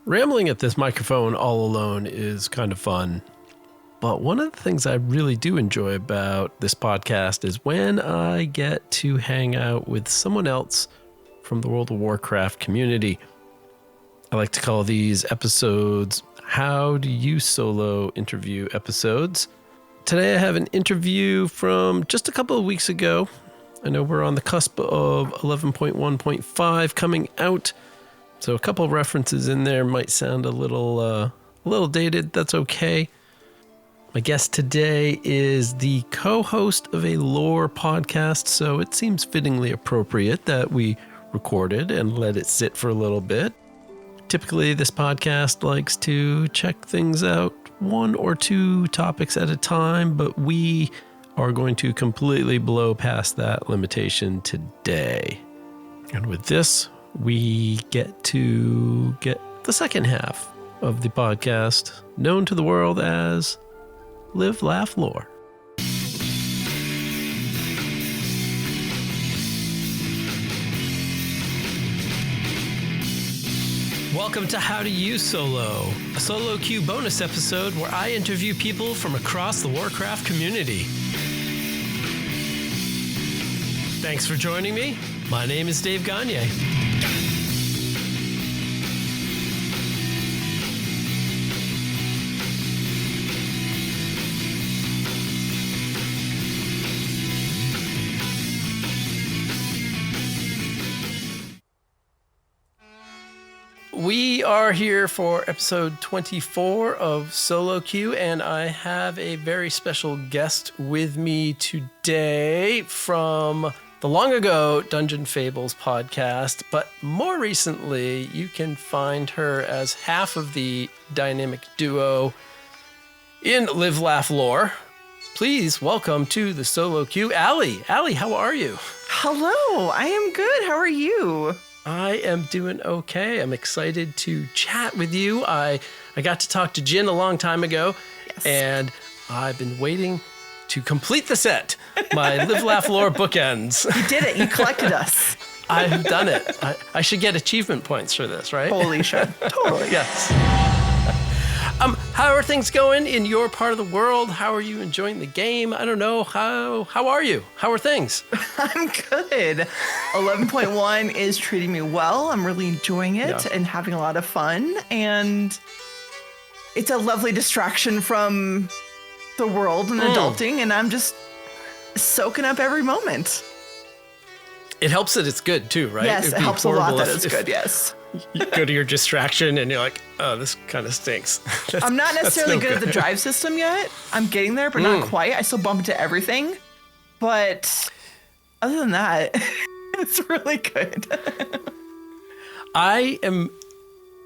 Rambling at this microphone all alone is kind of fun, but one of the things I really do enjoy about this podcast is when I get to hang out with someone else from the World of Warcraft community. I like to call these episodes How Do You Solo Interview episodes. Today I have an interview from just a couple of weeks ago. I know we're on the cusp of 11.1.5 coming out, so a couple of references in there might sound a little dated. That's okay. My guest today is the co-host of a lore podcast, so it seems fittingly appropriate that we recorded and let it sit for a little bit. Typically, this podcast likes to check things out one or two topics at a time, but we are going to completely blow past that limitation today. And with this, we get to get the second half of the podcast, known to the world as Live, Laugh, Lore. Welcome to How Do You Solo, a solo queue bonus episode where I interview people from across the Warcraft community. Thanks for joining me. My name is Dave Gagne. We are here for episode 24 of Solo Q, and I have a very special guest with me today from the long ago Dungeon Fables podcast, but more recently you can find her as half of the dynamic duo in Live, Laugh, Lore. Please welcome to the Solo Q, Allie. Allie, how are you? Hello, I am good. How are you? I am doing okay. I'm excited to chat with you. I got to talk to Jin a long time ago, yes, and I've been waiting to complete the set. My Live, Laugh, Lore bookends. You did it. You collected us. I have done it. I should get achievement points for this, right? Holy shit. Totally. Yes. How are things going in your part of the world? How are you enjoying the game? I don't know. How are you? How are things? I'm good. 11.1 is treating me well. I'm really enjoying it and having a lot of fun. And it's a lovely distraction from the world and adulting. And I'm just soaking up every moment. It helps that it's good too, right? Yes, it helps a lot that it's good, yes. You go to your distraction and you're like, oh, this kind of stinks. I'm not necessarily good at the drive system yet. I'm getting there, but not quite. I still bump into everything. But other than that, it's really good. I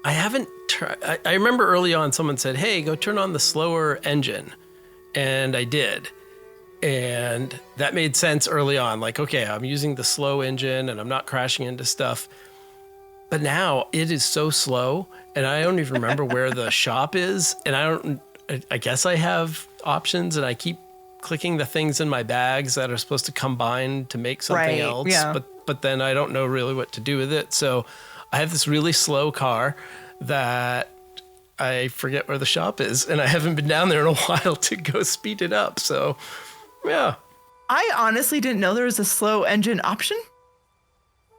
haven't tried. I remember early on someone said, hey, go turn on the slower engine. And I did. And that made sense early on. Like, okay, I'm using the slow engine and I'm not crashing into stuff. But now it is so slow, and I don't even remember where the shop is. And I guess I have options, and I keep clicking the things in my bags that are supposed to combine to make something else. Yeah. But then I don't know really what to do with it. So I have this really slow car that I forget where the shop is, and I haven't been down there in a while to go speed it up. So, yeah. I honestly didn't know there was a slow engine option.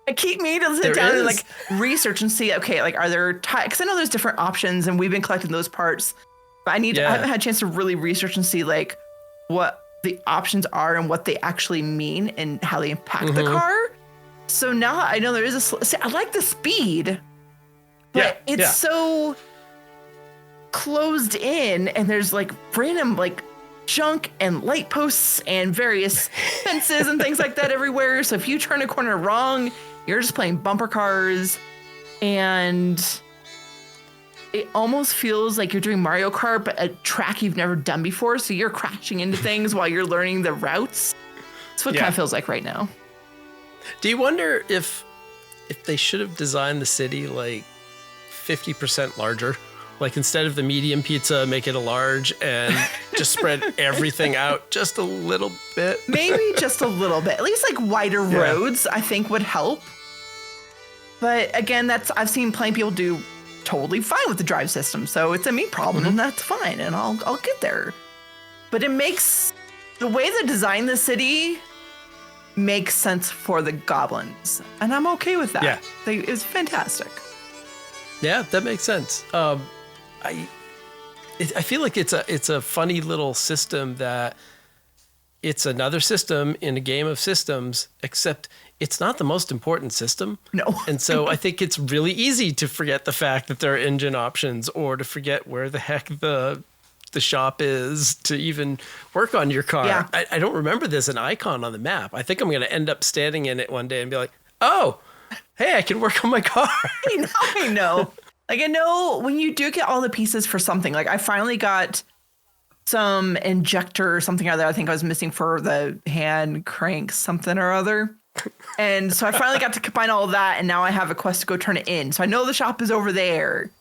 I keep meaning to sit down and like research and see, okay, like are there, because I know there's different options and we've been collecting those parts. But I haven't had a chance to really research and see like what the options are and what they actually mean and how they impact the car. So now I know there is I like the speed, but it's so closed in and there's like random like junk and light posts and various fences and things like that everywhere. So if you turn a corner wrong, you're just playing bumper cars, and it almost feels like you're doing Mario Kart, but a track you've never done before. So you're crashing into things while you're learning the routes. That's what it kind of feels like right now. Do you wonder if they should have designed the city like 50% larger? Like instead of the medium pizza, make it a large and just spread everything out just a little bit. Maybe just a little bit. At least like wider roads, I think would help. But again, I've seen plenty of people do totally fine with the drive system. So it's a me problem, and that's fine, and I'll get there. But it makes the way they design the city makes sense for the goblins, and I'm okay with that. Yeah, it's fantastic. Yeah, that makes sense. I feel like it's a funny little system that it's another system in a game of systems, except it's not the most important system. No. And so I think it's really easy to forget the fact that there are engine options, or to forget where the heck the shop is to even work on your car. Yeah. I don't remember there's an icon on the map. I think I'm going to end up standing in it one day and be like, oh, hey, I can work on my car. I know. Like, I know when you do get all the pieces for something, like I finally got some injector or something other I think I was missing for the hand crank something or other. And so I finally got to combine all of that, and now I have a quest to go turn it in. So I know the shop is over there.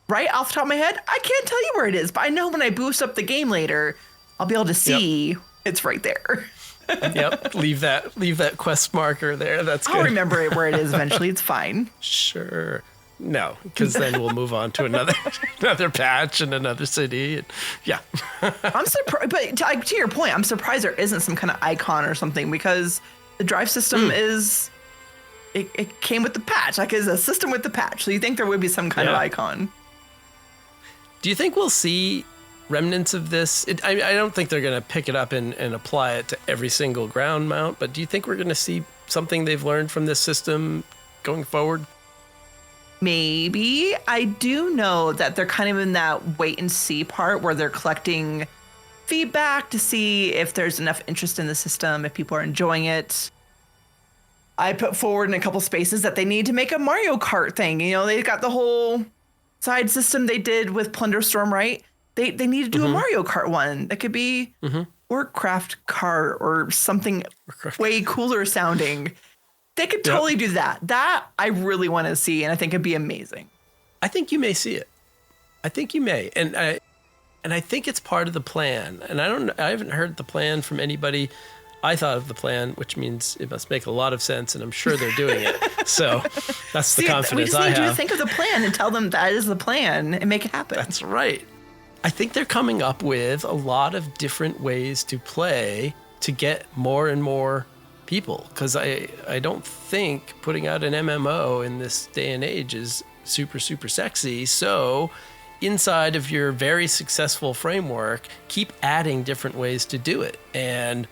Right off the top of my head, I can't tell you where it is, but I know when I boost up the game later, I'll be able to see it's right there. Yep. Leave that quest marker there. That's good. I'll remember it where it is eventually. It's fine. Sure. No, because then we'll move on to another patch and another city. And, yeah. I'm surprised, but to your point, I'm surprised there isn't some kind of icon or something, because the drive system is, it came with the patch. Like, it's a system with the patch. So you think there would be some kind of icon. Do you think we'll see remnants of this? I don't think they're going to pick it up and apply it to every single ground mount, but do you think we're going to see something they've learned from this system going forward? Maybe. I do know that they're kind of in that wait and see part where they're collecting feedback to see if there's enough interest in the system, if people are enjoying it. I put forward in a couple spaces that they need to make a Mario Kart thing. You know, they got the whole side system they did with Plunder Storm, right? They need to do a Mario Kart one. That could be Warcraft Kart or something way cooler sounding. They could totally do that. That I really want to see, and I think it'd be amazing. I think you may see it. I think you may. And I think it's part of the plan. And I haven't heard the plan from anybody. I thought of the plan, which means it must make a lot of sense, and I'm sure they're doing it. So that's the confidence I have. We just need you to think of the plan and tell them that is the plan and make it happen. That's right. I think they're coming up with a lot of different ways to play to get more and more people, because I don't think putting out an MMO in this day and age is super, super sexy. So inside of your very successful framework, keep adding different ways to do it. And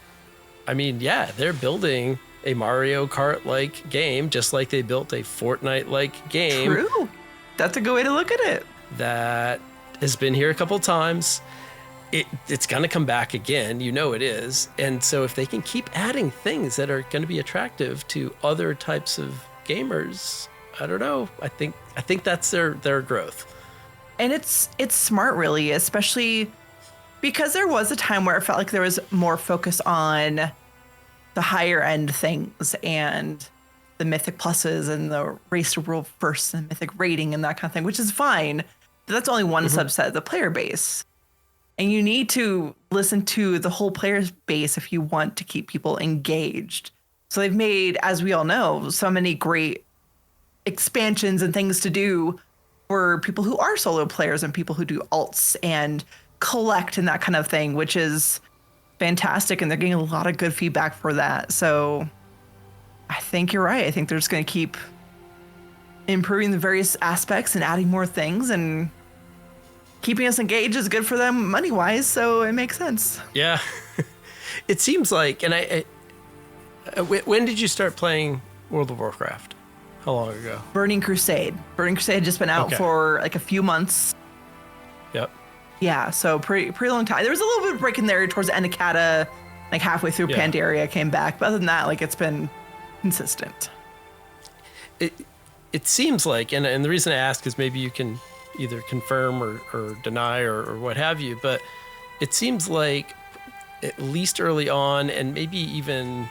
I mean, yeah, they're building a Mario Kart-like game, just like they built a Fortnite-like game. True. That's a good way to look at it. That has been here a couple times. It's going to come back again. You know it is. And so if they can keep adding things that are going to be attractive to other types of gamers, I don't know. I think that's their growth. And it's smart, really, especially because there was a time where it felt like there was more focus on the higher end things and the mythic pluses and the race to world first and mythic rating and that kind of thing, which is fine. But that's only one subset of the player base. And you need to listen to the whole player base if you want to keep people engaged. So they've made, as we all know, so many great expansions and things to do for people who are solo players and people who do alts and collect and that kind of thing, which is fantastic. And they're getting a lot of good feedback for that. So I think you're right. I think they're just going to keep improving the various aspects and adding more things, and keeping us engaged is good for them money-wise, so it makes sense. Yeah. It seems like, and when did you start playing World of Warcraft? How long ago? Burning Crusade. Burning Crusade had just been out for like a few months. Yep. Yeah, so pretty long time. There was a little bit of break in there towards the end of Cata, like halfway through Pandaria came back. But other than that, like, it's been consistent. It seems like, and the reason I ask is maybe you can either confirm or deny or what have you, but it seems like at least early on, and maybe even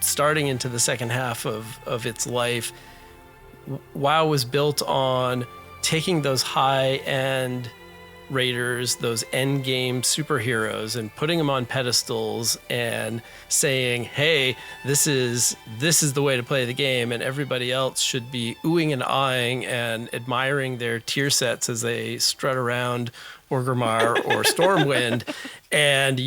starting into the second half of its life, WoW was built on taking those high-end raiders, those end game superheroes, and putting them on pedestals and saying, hey, this is the way to play the game, and everybody else should be oohing and aahing and admiring their tier sets as they strut around Orgrimmar or Stormwind, and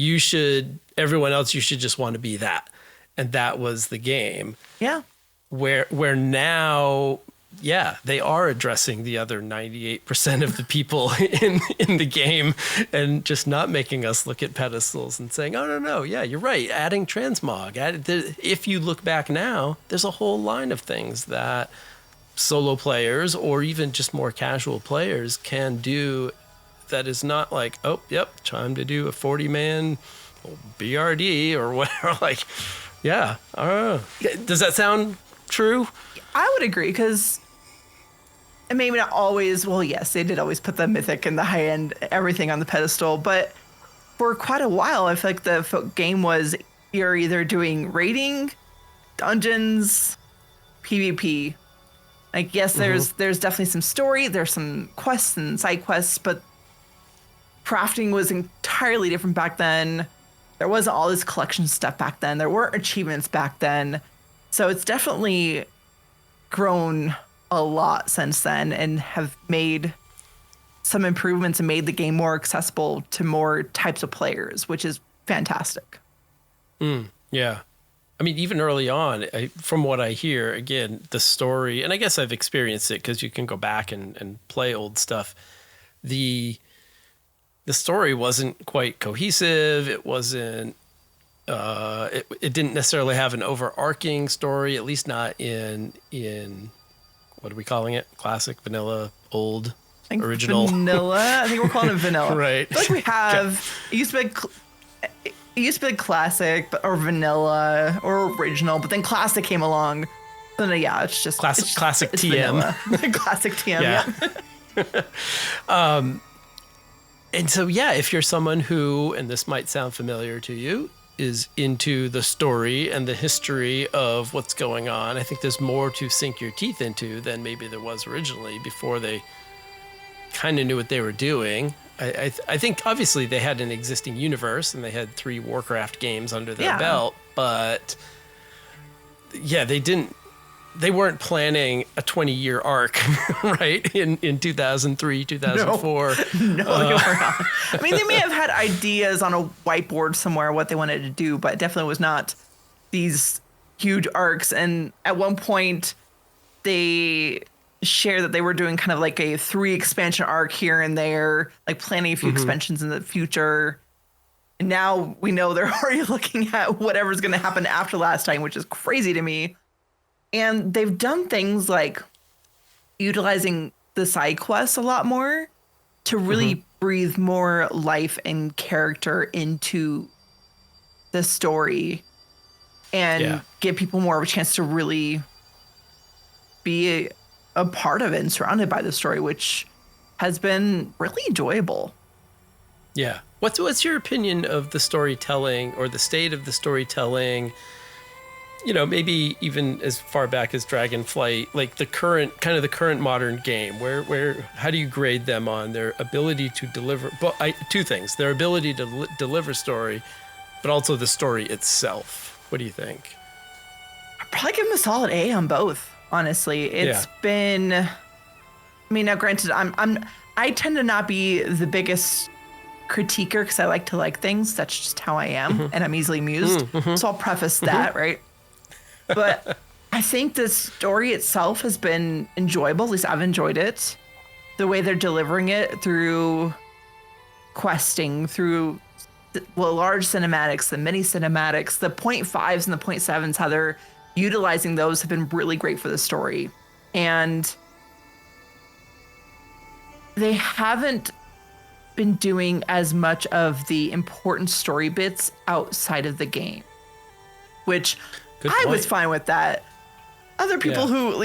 everyone else, you should just want to be that. And that was the game. Yeah. Where now, yeah, they are addressing the other 98% of the people in the game and just not making us look at pedestals and saying, oh, no, yeah, you're right. Adding transmog. If you look back now, there's a whole line of things that solo players or even just more casual players can do that is not like, oh, yep, time to do a 40-man BRD or whatever. Like, yeah, I don't know. Does that sound true? I would agree, because maybe not always. Well, yes, they did always put the mythic and the high end, everything on the pedestal. But for quite a while, I feel like the game was you're either doing raiding, dungeons, PvP. Like, yes, there's definitely some story. There's some quests and side quests, but crafting was entirely different back then. There wasn't all this collection stuff back then. There weren't achievements back then. So it's definitely grown a lot since then and have made some improvements and made the game more accessible to more types of players, which is fantastic. Yeah. I mean, even early on, from what I hear, again, the story, and I guess I've experienced it because you can go back and play old stuff. The story wasn't quite cohesive. It wasn't, it didn't necessarily have an overarching story, at least not in what are we calling it? Classic, vanilla, old, original. Vanilla. I think we're calling it vanilla. Right. Like we have, it used to be classic or vanilla or original, but then classic came along. So yeah, it's just classic it's TM. Classic TM. Yeah. And so, yeah, if you're someone who, and this might sound familiar to you, is into the story and the history of what's going on, I think there's more to sink your teeth into than maybe there was originally before they kind of knew what they were doing. I think obviously they had an existing universe and they had 3 Warcraft games under their belt, but yeah, they weren't planning a 20-year arc, right? In 2003, 2004. No, you're not. I mean, they may have had ideas on a whiteboard somewhere what they wanted to do, but it definitely was not these huge arcs. And at one point, they shared that they were doing kind of like a 3 expansion arc here and there, like planning a few expansions in the future. And now we know they're already looking at whatever's going to happen after last time, which is crazy to me. And they've done things like utilizing the side quests a lot more to really breathe more life and character into the story and give people more of a chance to really be a part of it and surrounded by the story, which has been really enjoyable. Yeah. What's your opinion of the storytelling or the state of the storytelling? You know, maybe even as far back as Dragonflight, like the current modern game, where how do you grade them on their ability to deliver? But 2 things: their ability to deliver story, but also the story itself. What do you think? I'd probably give them a solid A on both. Honestly, it's been. I mean, now granted, I tend to not be the biggest critiquer because I like to like things. That's just how I am, and I'm easily amused. So I'll preface that, right? But I think the story itself has been enjoyable. At least I've enjoyed it. The way they're delivering it through questing, through large cinematics, the mini cinematics, the 0.5s and the 0.7s, how they're utilizing those have been really great for the story. And they haven't been doing as much of the important story bits outside of the game, which I was fine with that. Other people who,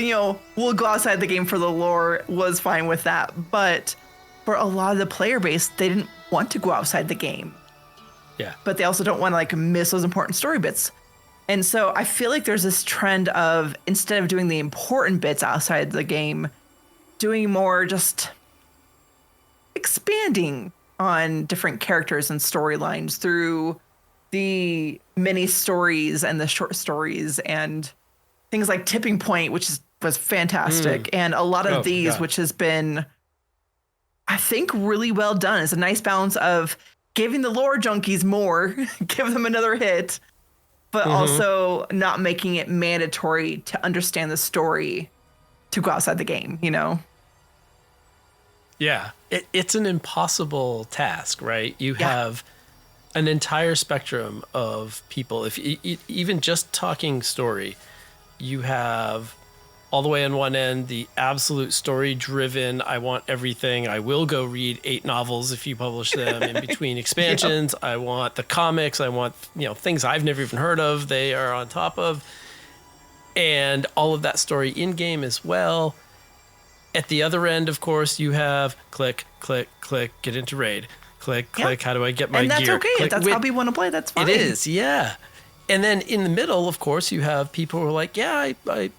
will go outside the game for the lore was fine with that. But for a lot of the player base, they didn't want to go outside the game. Yeah. But they also don't want to miss those important story bits. And so I feel like there's this trend of, instead of doing the important bits outside the game, doing more just expanding on different characters and storylines through the mini stories and the short stories and things like Tipping Point, which was fantastic. And a lot of these, which has been, I think, really well done. It's a nice balance of giving the lore junkies more, give them another hit, but also not making it mandatory to understand the story to go outside the game, you know? Yeah, it's an impossible task, right? You have an entire spectrum of people. If even just talking story, you have all the way on one end, the absolute story-driven, I want everything. I will go read 8 novels if you publish them in between expansions. I want the comics. I want, things I've never even heard of. They are on top of. And all of that story in-game as well. At the other end, of course, you have click, click, click, get into raid. Click, click, how do I get my gear? And that's okay. Click, if that's how you want to play, that's fine. It is, yeah. And then in the middle, of course, you have people who are like, yeah, I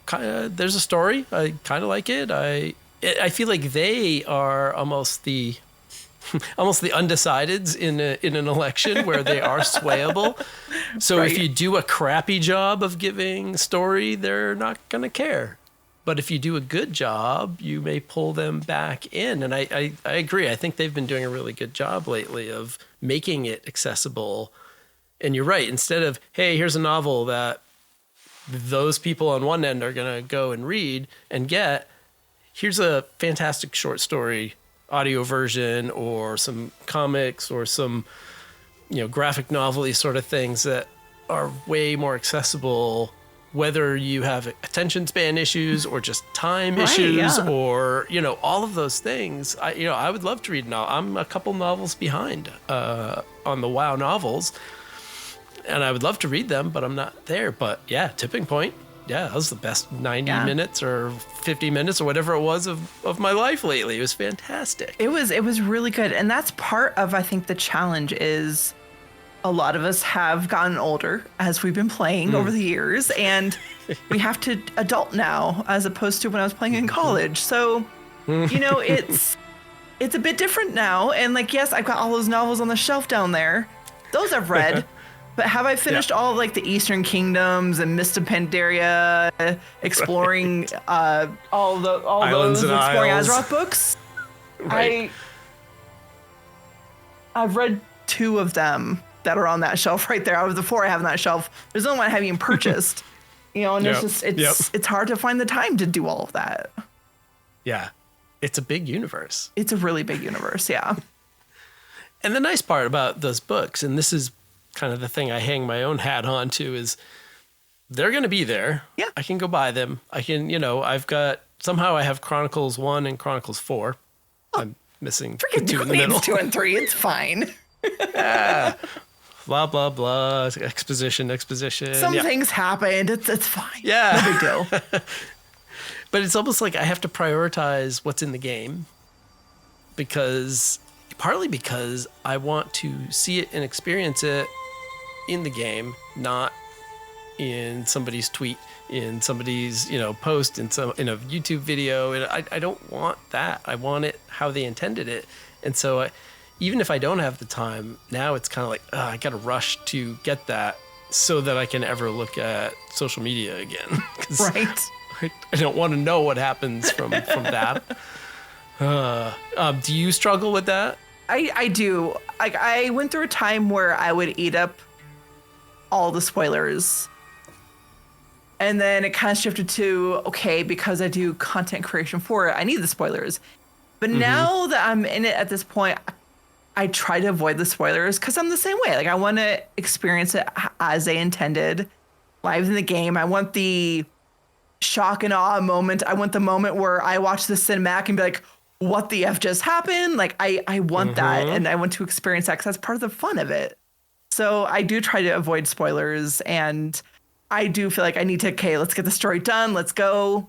kind of, there's a story. I kind of like it. I feel like they are almost the undecideds in an election where they are swayable. So if you do a crappy job of giving story, they're not going to care. But if you do a good job, you may pull them back in. And I agree. I think they've been doing a really good job lately of making it accessible. And you're right. Instead of, hey, here's a novel that those people on one end are going to go and read and get, here's a fantastic short story audio version or some comics or some, graphic novel-y sort of things that are way more accessible, whether you have attention span issues or just time issues or, all of those things. I would love to read now. I'm a couple novels behind on the WoW novels, and I would love to read them, but I'm not there. But yeah, Tipping Point. Yeah, that was the best 90 minutes or 50 minutes or whatever it was of my life lately. It was fantastic. It was really good. And that's part of, I think, the challenge is a lot of us have gotten older as we've been playing over the years, and we have to adult now as opposed to when I was playing in college. So, it's a bit different now. And yes, I've got all those novels on the shelf down there. Those I've read. But have I finished all of the Eastern Kingdoms and Mist of Pandaria, exploring all those exploring Azeroth books? Right. I've read 2 of them that are on that shelf right there. Out of the 4 I have on that shelf, there's only one I haven't even purchased. And there's it's hard to find the time to do all of that. Yeah, it's a big universe. It's a really big universe, yeah. And the nice part about those books, and this is kind of the thing I hang my own hat on to, is they're going to be there. Yeah. I can go buy them. I can, somehow I have Chronicles 1 and Chronicles 4. Oh, I'm missing 2 in the middle. 2 and 3, it's fine. Blah, blah, blah. Exposition. Some things happened. It's fine. Yeah. No big deal. But it's almost like I have to prioritize what's in the game partly because I want to see it and experience it in the game, not in somebody's tweet, in somebody's, post, in a YouTube video. And I don't want that. I want it how they intended it. And so even if I don't have the time, now it's kind of like, I got to rush to get that so that I can ever look at social media again. Right. I don't want to know what happens from that. Do you struggle with that? I do. I went through a time where I would eat up all the spoilers. And then it kind of shifted to, okay, because I do content creation for it, I need the spoilers. But now that I'm in it at this point, I try to avoid the spoilers because I'm the same way. I want to experience it as they intended, live in the game. I want the shock and awe moment. I want the moment where I watch the cinematic and be like, what the F just happened? I want that, and I want to experience that because that's part of the fun of it. So I do try to avoid spoilers, and I do feel like I need to, let's get the story done. Let's go.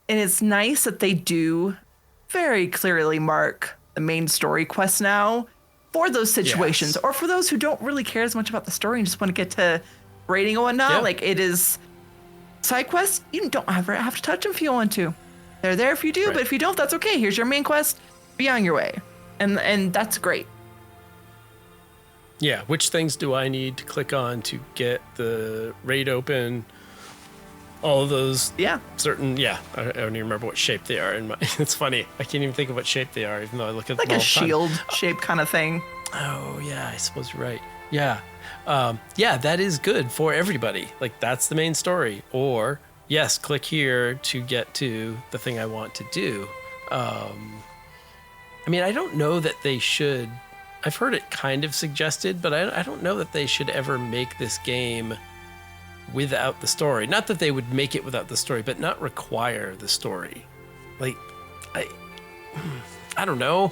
And it's nice that they do very clearly mark the main story quest now for those situations, or for those who don't really care as much about the story and just want to get to raiding and whatnot. It is side quests. You don't ever have to touch them if you want to. They're there if you do, but if you don't, that's okay. Here's your main quest. be on your way. And that's great. Yeah, which things do I need to click on to get the raid open? All of those certain, I don't even remember what shape they are. It's funny. I can't even think of what shape they are, even though I look at them all the time. Like a shield shape kind of thing. Oh, yeah, I suppose you're right. Yeah. That is good for everybody. Like, that's the main story. Or, yes, click here to get to the thing I want to do. I don't know that they should. I've heard it kind of suggested, but I don't know that they should ever make this game without the story. Not that they would make it without the story, but not require the story. Like, I don't know.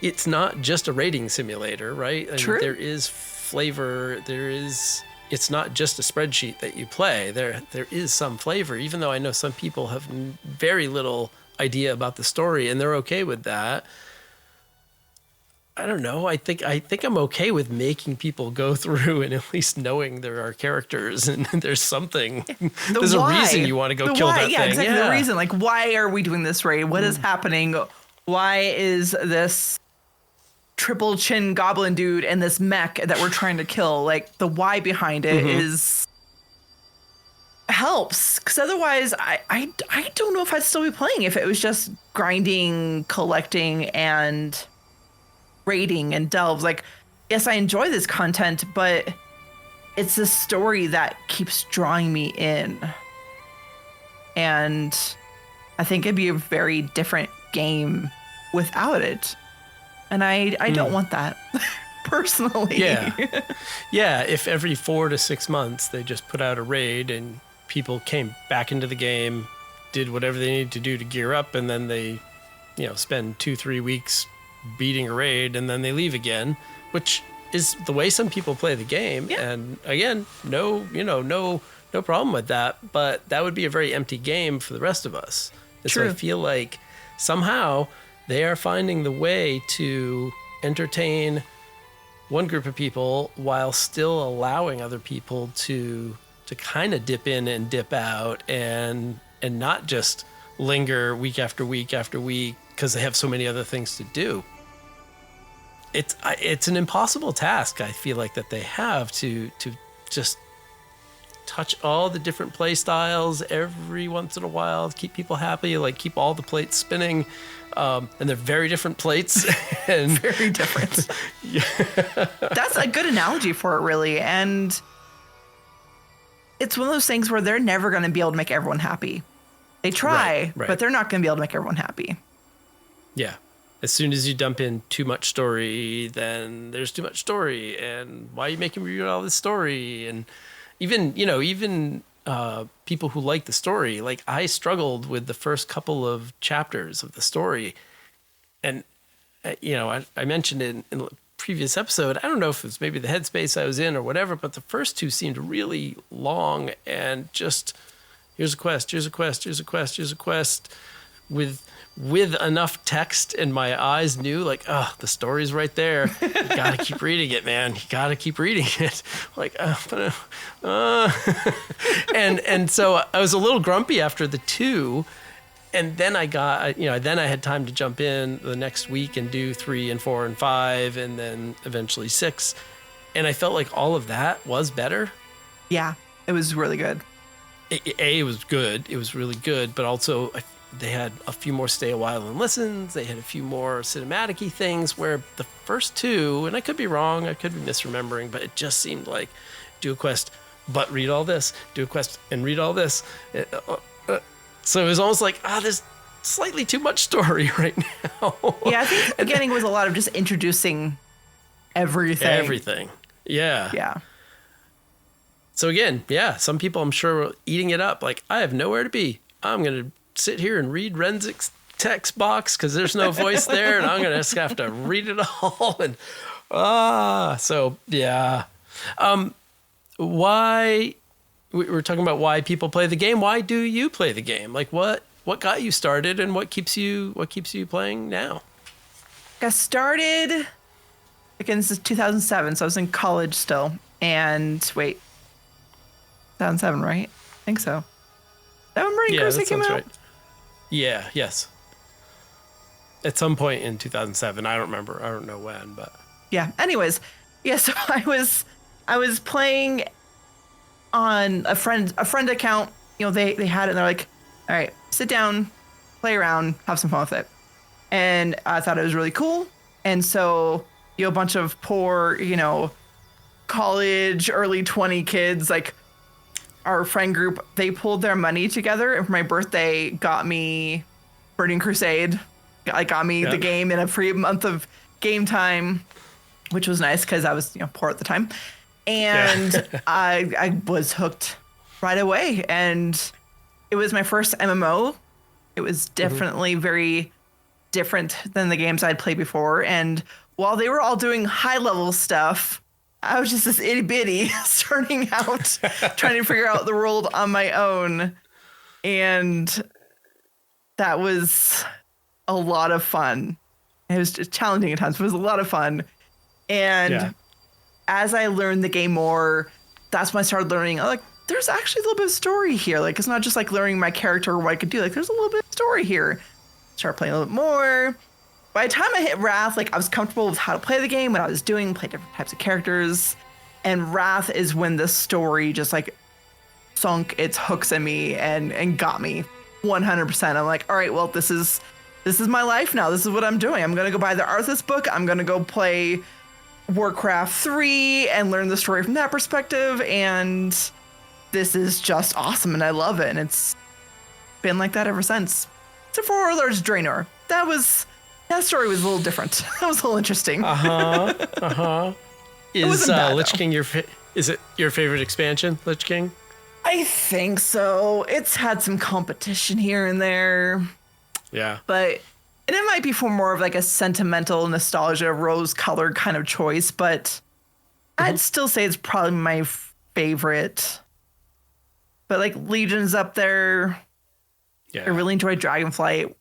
It's not just a raiding simulator, right? True. There is flavor. It's not just a spreadsheet that you play. There is some flavor, even though I know some people have very little idea about the story and they're okay with that. I don't know. I think I'm okay with making people go through and at least knowing there are characters and there's something. There's a reason you want to go kill that thing. Exactly. The reason. Like, why are we doing this raid? What is happening? Why is this triple chin goblin dude and this mech that we're trying to kill? Like, the why behind it is helps. Because otherwise, I don't know if I'd still be playing if it was just grinding, collecting, and raiding and delves. Like, yes, I enjoy this content, but it's the story that keeps drawing me in. And I think it'd be a very different game without it. And I don't want that personally. Yeah. If every 4 to 6 months they just put out a raid and people came back into the game, did whatever they needed to do to gear up, and then they, spend 2-3 weeks beating a raid and then they leave again, which is the way some people play the game. Yeah. And again, no problem with that, but that would be a very empty game for the rest of us. And True. So I feel like somehow they are finding the way to entertain one group of people while still allowing other people to kind of dip in and dip out and not just linger week after week after week because they have so many other things to do. It's an impossible task, I feel like, that they have to just touch all the different play styles every once in a while, keep people happy, like keep all the plates spinning. And they're very different plates. And very different. Yeah. That's a good analogy for it, really. And it's one of those things where they're never going to be able to make everyone happy. They try, right. But they're not going to be able to make everyone happy. Yeah. As soon as you dump in too much story, then there's too much story. And why are you making me read all this story? And even people who like the story, like I struggled with the first couple of chapters of the story. And, I mentioned it in the previous episode. I don't know if it's maybe the headspace I was in or whatever, but the first two seemed really long and just here's a quest, here's a quest, here's a quest, here's a quest with enough text, and my eyes knew, like, oh, the story's right there. You gotta keep reading it, man. You gotta keep reading it. Like, and so I was a little grumpy after the 2, and then I had time to jump in the next week and do 3 and 4 and 5, and then eventually 6, and I felt like all of that was better. Yeah, it was really good. It was good. It was really good, but also they had a few more stay a while and listens. They had a few more cinematic-y things where the first 2, and I could be wrong, I could be misremembering, but it just seemed like do a quest, but read all this, do a quest and read all this. So it was almost like, there's slightly too much story right now. Yeah, I think the beginning was a lot of just introducing everything. Everything. Yeah. Yeah. So again, some people I'm sure were eating it up. Like, I have nowhere to be. I'm going to sit here and read Renzic's text box because there's no voice there, and I'm going to just have to read it all. And so yeah. Why we were talking about why people play the game. Why do you play the game? Like, what got you started, and what keeps you playing now? I started again, this is 2007, so I was in college still. And wait, 2007, right? I think so. That when Burning Crusade came out? Right. Yeah, yes. at some point in 2007. I don't remember. I don't know when, but yeah. Anyways, yeah. So I was playing on a friend account. You know, they had it. And they're like, all right, sit down, play around, have some fun with it. And I thought it was really cool. And so, you know, a bunch of poor, you know, college, early 20 kids, like our friend group, they pulled their money together and for my birthday got me Burning Crusade. Got me the game in a free month of game time, which was nice because I was, you know, poor at the time. And I was hooked right away. And it was my first MMO. It was definitely very different than the games I'd played before. And while they were all doing high level stuff, I was just this itty bitty starting out, trying to figure out the world on my own. And that was a lot of fun. It was just challenging at times, but it was a lot of fun. And as I learned the game more, that's when I started learning, like, there's actually a little bit of story here. Like, it's not just like learning my character or what I could do. Like, there's a little bit of story here. Start playing a little bit more. By the time I hit Wrath, like, I was comfortable with how to play the game, what I was doing, play different types of characters. And Wrath is when the story just, like, sunk its hooks in me and got me 100%. I'm like, all right, well, this is my life now. This is what I'm doing. I'm going to go buy the Arthas book. I'm going to go play Warcraft 3 and learn the story from that perspective. And this is just awesome. And I love it. And it's been like that ever since. Except for Warlords Draenor. That story was a little different. That was a little interesting. Is Lich King is it your favorite expansion, Lich King? I think so. It's had some competition here and there. Yeah. And it might be for more of like a sentimental nostalgia, rose-colored kind of choice, but I'd still say it's probably my favorite. But like Legion's up there. Yeah. I really enjoyed Dragonflight.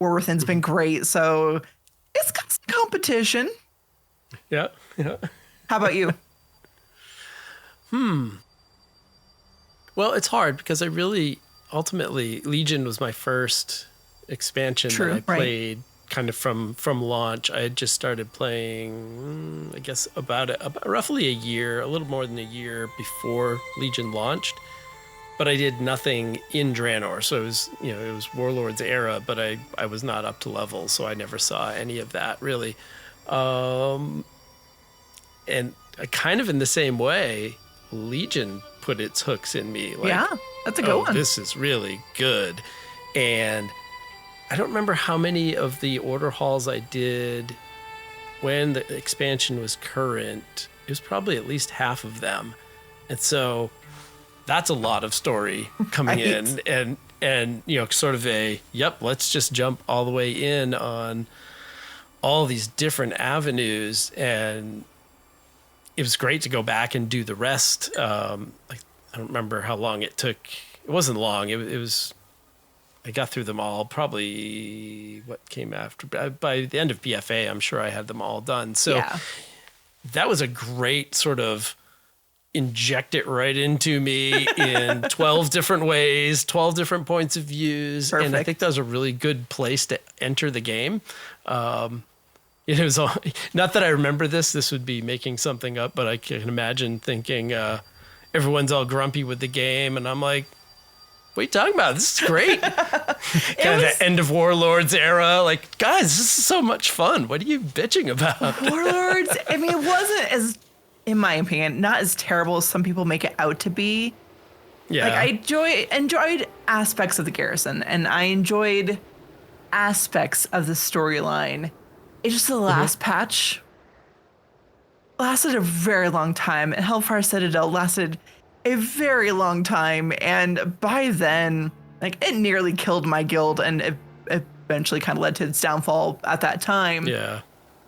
War Within's been great, so it's got some competition. Yeah. How about you? Well, it's hard because ultimately, Legion was my first expansion that I played kind of from launch. I had just started playing, I guess, about roughly a little more than a year before Legion launched. But I did nothing in Draenor, so it was Warlords era, but I was not up to level, so I never saw any of that really. And kind of in the same way, Legion put its hooks in me. Like, yeah, that's a good one. This is really good. And I don't remember how many of the order halls I did when the expansion was current. It was probably at least half of them. And so that's a lot of story coming in and sort of let's just jump all the way in on all these different avenues. And it was great to go back and do the rest. I don't remember how long it took. It wasn't long. It was, I got through them all probably what came after. By the end of BFA, I'm sure I had them all done. So that was a great sort of inject it right into me in 12 different ways, 12 different points of views. Perfect. And I think that was a really good place to enter the game. It was not that I remember this would be making something up, but I can imagine thinking everyone's all grumpy with the game. And I'm like, what are you talking about? This is great. Kind of the end of Warlords era. Like, guys, this is so much fun. What are you bitching about? Warlords, I mean, it wasn't as, in my opinion, not as terrible as some people make it out to be. Yeah. Like, I enjoyed aspects of the garrison, and I enjoyed aspects of the storyline. It's just the last patch lasted a very long time, and Hellfire Citadel lasted a very long time, and by then, like, it nearly killed my guild, and it eventually kind of led to its downfall at that time. Yeah.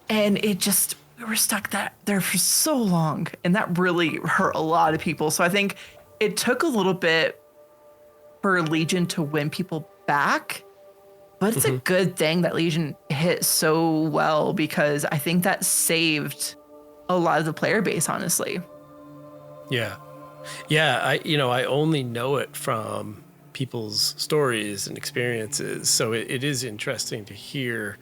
And we were stuck there for so long, and that really hurt a lot of people. So I think it took a little bit for Legion to win people back, but it's a good thing that Legion hit so well, because I think that saved a lot of the player base, honestly. Yeah. Yeah, I only know it from people's stories and experiences, so it is interesting to hear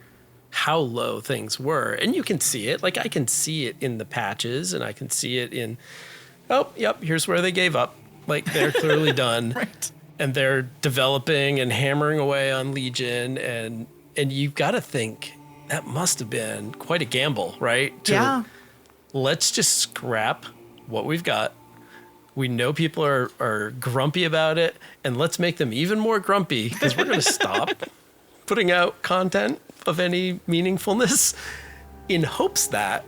how low things were. And you can see it. Like, I can see it in the patches, and I can see it in, oh, yep, here's where they gave up. Like, they're clearly done. Right. And they're developing and hammering away on Legion. And you've got to think that must have been quite a gamble, right? Yeah. Let's just scrap what we've got. We know people are grumpy about it, and let's make them even more grumpy, because we're going to stop putting out content of any meaningfulness, in hopes that,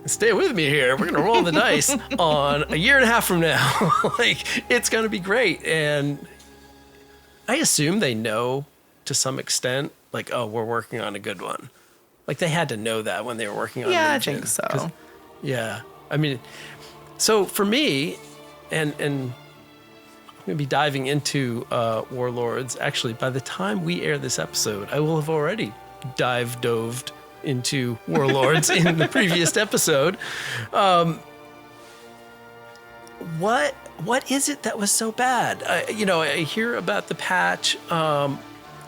stay with me here, we're going to roll the dice on a year and a half from now. Like, it's going to be great. And I assume they know to some extent, like, oh, we're working on a good one. Like, they had to know that when they were working on Legion. I think so. Yeah. I mean, so for me, and I'm going to be diving into Warlords. Actually, by the time we air this episode, I will have already doved into Warlords in the previous episode. What is it that was so bad? I hear about the patch.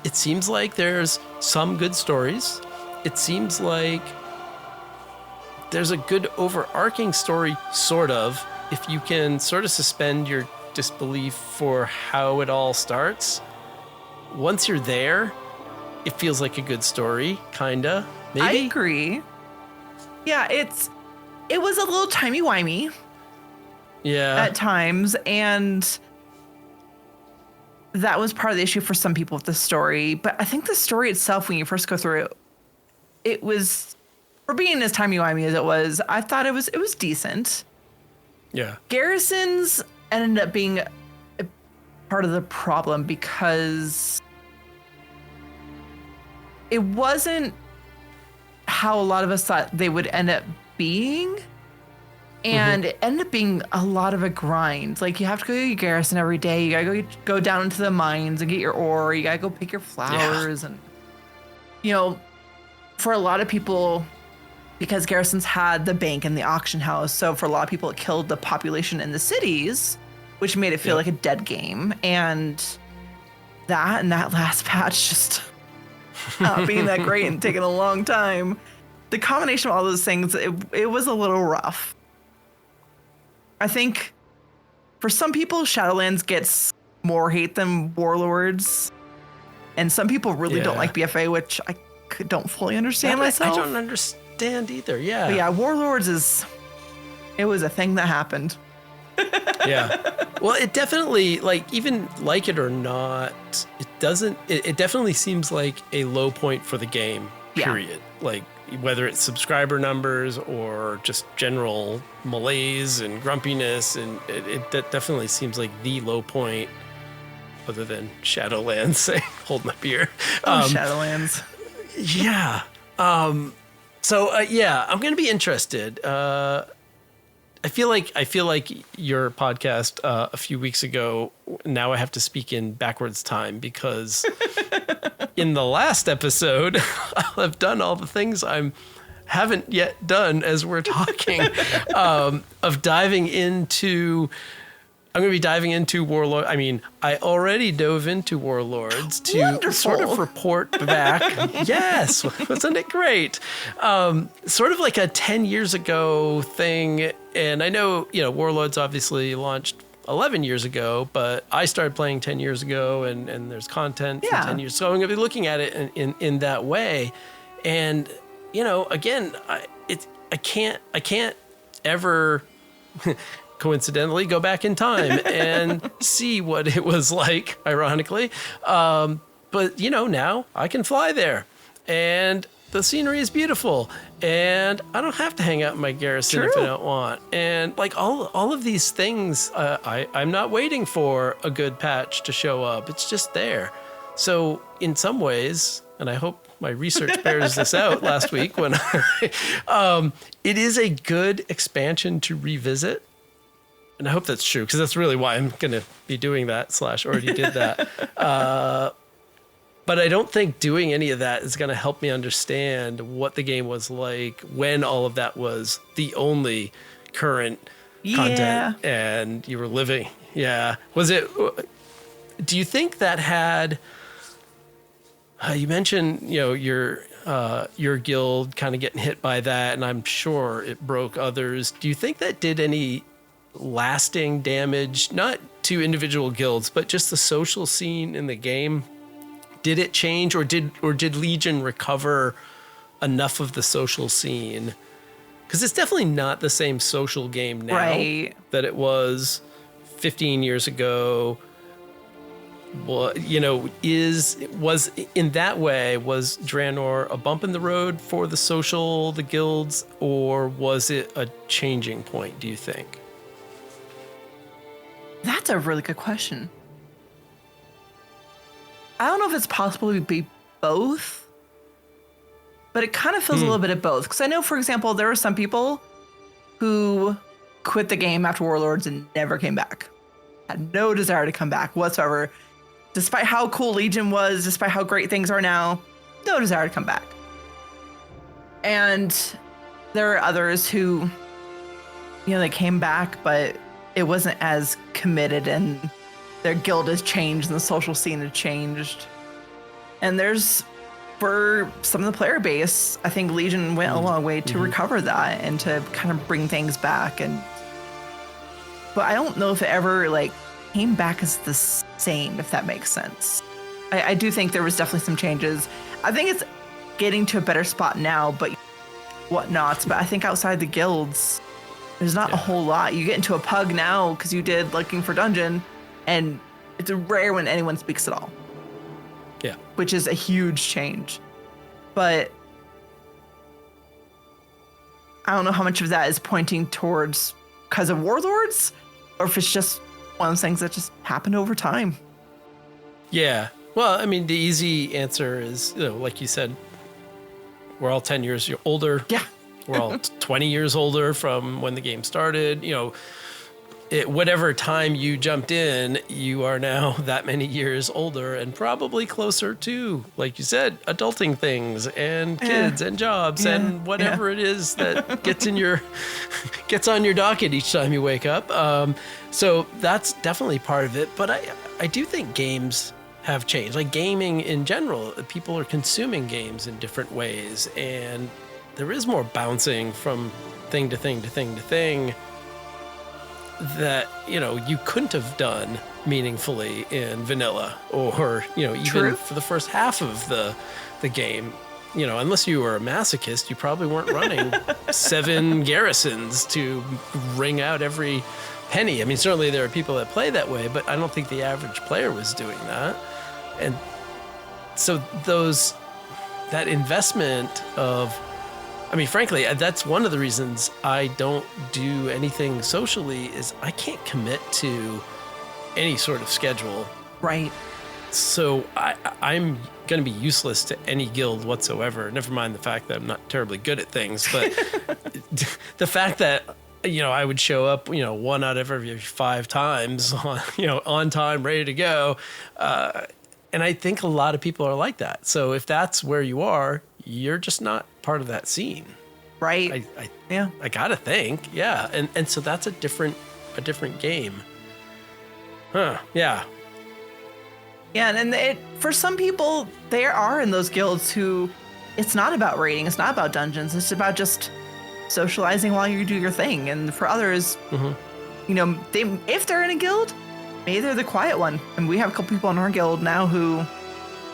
It seems like there's some good stories. It seems like there's a good overarching story, sort of, if you can sort of suspend your disbelief for how it all starts. Once you're there, it feels like a good story, kinda, maybe. I agree. Yeah, it was a little timey-wimey. Yeah. At times, and that was part of the issue for some people with the story. But I think the story itself, when you first go through it was, for being as timey-wimey as it was, I thought it was decent. Yeah. Garrisons ended up being a part of the problem, because it wasn't how a lot of us thought they would end up being. And it ended up being a lot of a grind. Like, you have to go to your garrison every day. You gotta go down into the mines and get your ore. You gotta go pick your flowers. Yeah. And, for a lot of people, because garrisons had the bank and the auction house, so for a lot of people, it killed the population in the cities, which made it feel like a dead game. And that last patch just not being that great and taking a long time. The combination of all those things, it was a little rough. I think for some people, Shadowlands gets more hate than Warlords. And some people really don't like BFA, which I don't fully understand myself. I don't understand either, yeah. But yeah, Warlords it was a thing that happened. Yeah. Well, it definitely, like, even like it or not, it definitely seems like a low point for the game, period. Yeah. Like, whether it's subscriber numbers or just general malaise and grumpiness, and that definitely seems like the low point, other than Shadowlands, say, hold my beer. Shadowlands. Yeah. I'm going to be interested. I feel like your podcast a few weeks ago, now I have to speak in backwards time, because in the last episode, I'll have done all the things I haven't yet done as we're talking, of diving into... I'm going to be diving into Warlord. I mean, I already dove into Warlords to sort of report back. Yes, wasn't it great? Sort of like a 10 years ago thing. And I know, Warlords obviously launched 11 years ago, but I started playing 10 years ago, and there's content from 10 years. So I'm going to be looking at it in that way. And, again, I can't ever... coincidentally go back in time and see what it was like, ironically. But, now I can fly there, and the scenery is beautiful, and I don't have to hang out in my garrison if I don't want. And like all of these things, I'm not waiting for a good patch to show up. It's just there. So in some ways, and I hope my research bears this out last week, when it is a good expansion to revisit. And I hope that's true, because that's really why I'm going to be doing that / already did that. But I don't think doing any of that is going to help me understand what the game was like when all of that was the only current content and you were living. Yeah. Was it, do you think that had, you mentioned, your your guild kind of getting hit by that, and I'm sure it broke others. Do you think that did any lasting damage, not to individual guilds, but just the social scene in the game? Did it change, or did Legion recover enough of the social scene? Because it's definitely not the same social game now that it was 15 years ago. Well, you know, was in that way, was Draenor a bump in the road for the guilds, or was it a changing point, do you think? That's a really good question. I don't know if it's possible to be both, but it kind of feels a little bit of both. Because I know, for example, there were some people who quit the game after Warlords and never came back. Had no desire to come back whatsoever. Despite how cool Legion was, despite how great things are now, no desire to come back. And there are others who, you know, they came back, but it wasn't as committed, and their guild has changed and the social scene has changed. And for some of the player base, I think Legion went a long way to recover that and to kind of bring things back. But I don't know if it ever came back as the same, if that makes sense. I do think there was definitely some changes. I think it's getting to a better spot now, but whatnots. But I think outside the guilds, there's not a whole lot. You get into a pug now because you did looking for dungeon, and it's rare when anyone speaks at all. Yeah. Which is a huge change. But I don't know how much of that is pointing towards because of Warlords, or if it's just one of those things that just happened over time. Yeah. Well, I mean, the easy answer is, you know, like you said, we're all 10 years older. Yeah. We're all 20 years older from when the game started. You know, whatever time you jumped in, you are now that many years older and probably closer to, like you said, adulting things and kids and jobs and whatever it is that gets on your docket each time you wake up. So that's definitely part of it. But I do think games have changed. Like gaming in general, people are consuming games in different ways, and there is more bouncing from thing to thing to thing to thing that, you know, you couldn't have done meaningfully in vanilla, or, you know, even for the first half of the game. You know, unless you were a masochist, you probably weren't running 7 garrisons to wring out every penny. I mean, certainly there are people that play that way, but I don't think the average player was doing that. And so that investment of, I mean, frankly, that's one of the reasons I don't do anything socially, is I can't commit to any sort of schedule. Right. So I'm going to be useless to any guild whatsoever. Never mind the fact that I'm not terribly good at things, but the fact that, you know, I would show up, you know, 1 out of every 5 times on, you know, on time, ready to go. And I think a lot of people are like that. So if that's where you are, you're just not part of that scene. Right. I gotta think. Yeah. And so that's a different game. Huh. Yeah. Yeah, and for some people, there are in those guilds who, it's not about raiding, it's not about dungeons, it's about just socializing while you do your thing. And for others, you know, if they're in a guild, maybe they're the quiet one. And we have a couple people in our guild now who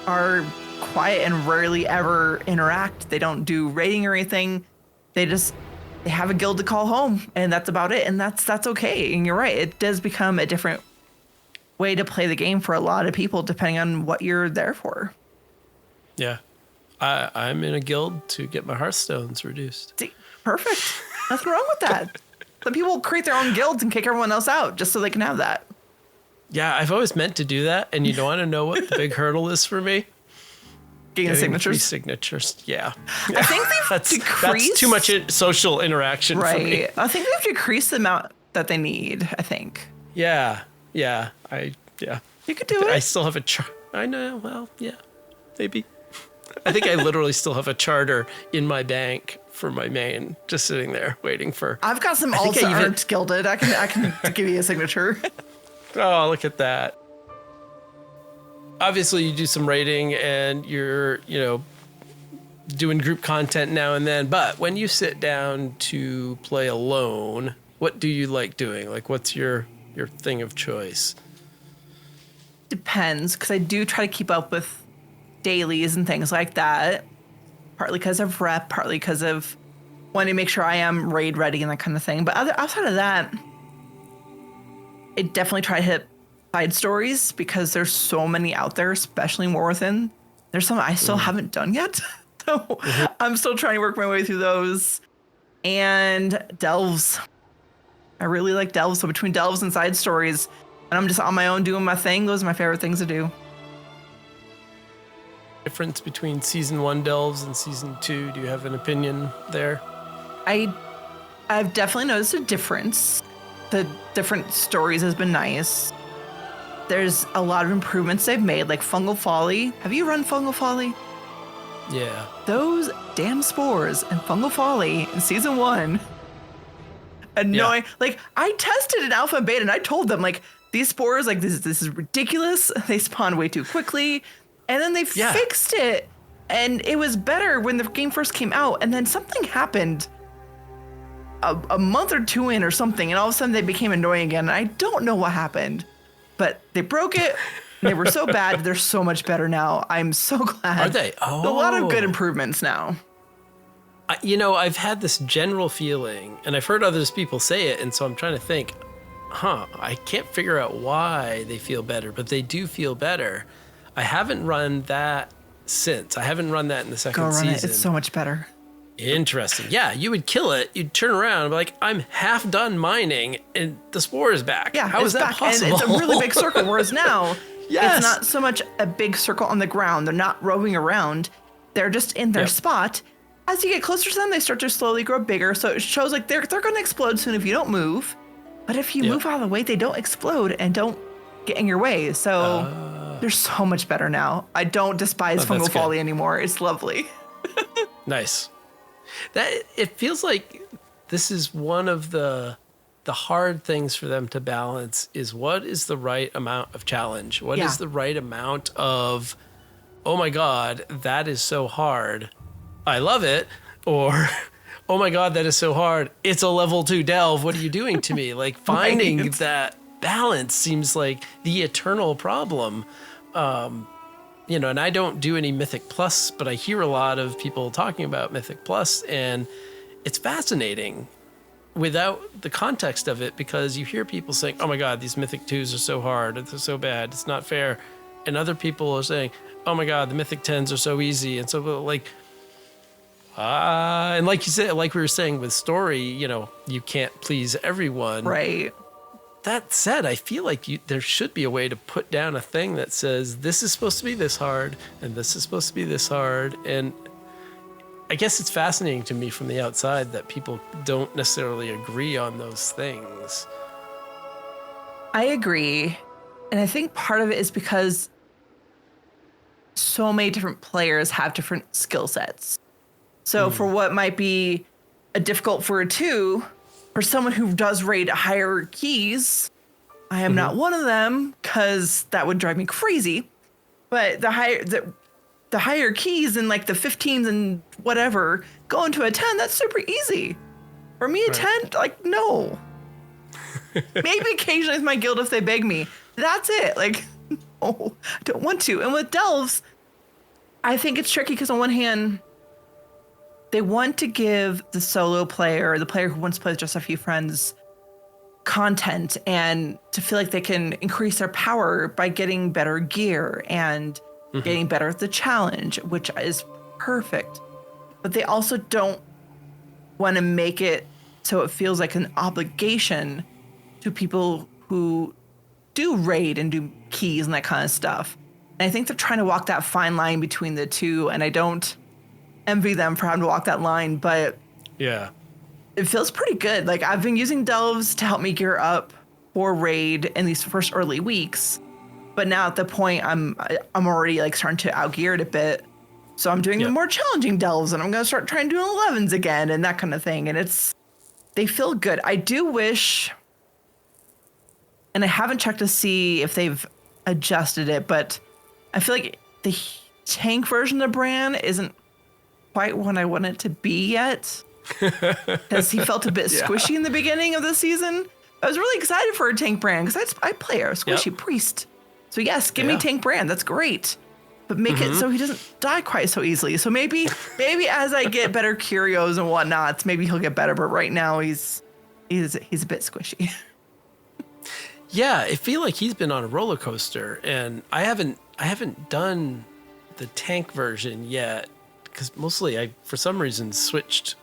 are quiet and rarely ever interact. They don't do raiding or anything. They have a guild to call home, and that's about it. And that's okay. And you're right, it does become a different way to play the game for a lot of people, depending on what you're there for. Yeah. I'm in a guild to get my Hearthstones reduced. See, perfect. Nothing wrong with that. Some people create their own guilds and kick everyone else out just so they can have that. Yeah, I've always meant to do that. And you don't want to know what the big hurdle is for me? Getting signatures? 3 signatures. Yeah. I think they've decreased. That's too much social interaction for me. I think they've decreased the amount that they need, I think. Yeah. You could do it. I still have a I know. Well, yeah, maybe. I think I literally still have a charter in my bank for my main, just sitting there waiting for. I've got some alts that aren't gilded. I can give you a signature. Oh, look at that. Obviously, you do some raiding and you're, you know, doing group content now and then, but when you sit down to play alone, what do you like doing? Like, what's your thing of choice? Depends, because I do try to keep up with dailies and things like that. Partly because of rep, partly because of wanting to make sure I am raid ready and that kind of thing. But outside of that, I definitely try to hit side stories because there's so many out there, especially more within. There's some I still haven't done yet. So I'm still trying to work my way through those. And delves. I really like delves. So between delves and side stories, and I'm just on my own doing my thing, those are my favorite things to do. Difference between season 1 delves and season 2, do you have an opinion there? I've definitely noticed a difference. The different stories has been nice. There's a lot of improvements they've made, like Fungal Folly. Have you run Fungal Folly? Yeah. Those damn spores in Fungal Folly in season 1. Annoying. Yeah. Like, I tested in alpha and beta and I told them, like, these spores, like, this is ridiculous. They spawn way too quickly. And then they fixed it. And it was better when the game first came out. And then something happened a month or two in or something. And all of a sudden they became annoying again. And I don't know what happened. But they broke it. They were so bad. They're so much better now. I'm so glad. Are they? Oh. A lot of good improvements now. I've had this general feeling, and I've heard others people say it, and so I'm trying to think, I can't figure out why they feel better, but they do feel better. I haven't run that since. I haven't run that in the second season. Go run it. It's so much better. Interesting. Yeah, you would kill it. You'd turn around and be like, I'm half done mining, and the spore is back. Yeah, how is that possible? And it's a really big circle, whereas now it's not so much a big circle on the ground. They're not roving around. They're just in their spot. As you get closer to them, they start to slowly grow bigger. So it shows like they're going to explode soon if you don't move. But if you move out of the way, they don't explode and don't get in your way. So they're so much better now. I don't despise Fungal Folly anymore. It's lovely. Nice. It feels like this is one of the hard things for them to balance is what is the right amount of challenge? What is the right amount of, oh my God, that is so hard. I love it. Or, oh my God, that is so hard. It's a level 2 delve. What are you doing to me? Like finding that balance seems like the eternal problem. And I don't do any Mythic Plus, but I hear a lot of people talking about Mythic Plus, and it's fascinating without the context of it because you hear people saying, oh my God, these Mythic 2s are so hard. They're so bad. It's not fair. And other people are saying, oh my God, the Mythic 10s are so easy. And so like, and like you said, like we were saying with story, you can't please everyone. Right. That said, I feel like there should be a way to put down a thing that says this is supposed to be this hard and this is supposed to be this hard. And I guess it's fascinating to me from the outside that people don't necessarily agree on those things. I agree. And I think part of it is because so many different players have different skill sets. So for what might be difficult for a 2, for someone who does raid higher keys, I am not one of them because that would drive me crazy. But the higher keys and like the 15s and whatever going to a 10, that's super easy. For me, a 10, like, no. Maybe occasionally with my guild if they beg me. That's it. Like, no, I don't want to. And with delves, I think it's tricky because on one hand, they want to give the solo player, the player who wants to play with just a few friends, content and to feel like they can increase their power by getting better gear and getting better at the challenge, which is perfect. But they also don't want to make it so it feels like an obligation to people who do raid and do keys and that kind of stuff. And I think they're trying to walk that fine line between the two, and I don't envy them for having to walk that line, but yeah, it feels pretty good. Like I've been using delves to help me gear up for raid in these first early weeks, but now at the point I'm already like starting to outgear it a bit, so I'm doing the more challenging delves, and I'm gonna start trying doing 11s again and that kind of thing, and they feel good. I do wish, and I haven't checked to see if they've adjusted it, but I feel like the tank version of the brand isn't quite what I want it to be yet. Because he felt a bit squishy in the beginning of the season. I was really excited for a tank brand because I play a squishy priest. So yes, give me tank brand. That's great. But make it so he doesn't die quite so easily. So maybe as I get better curios and whatnot, maybe he'll get better. But right now he's a bit squishy. Yeah, I feel like he's been on a roller coaster, and I haven't done the tank version yet because mostly I for some reason switched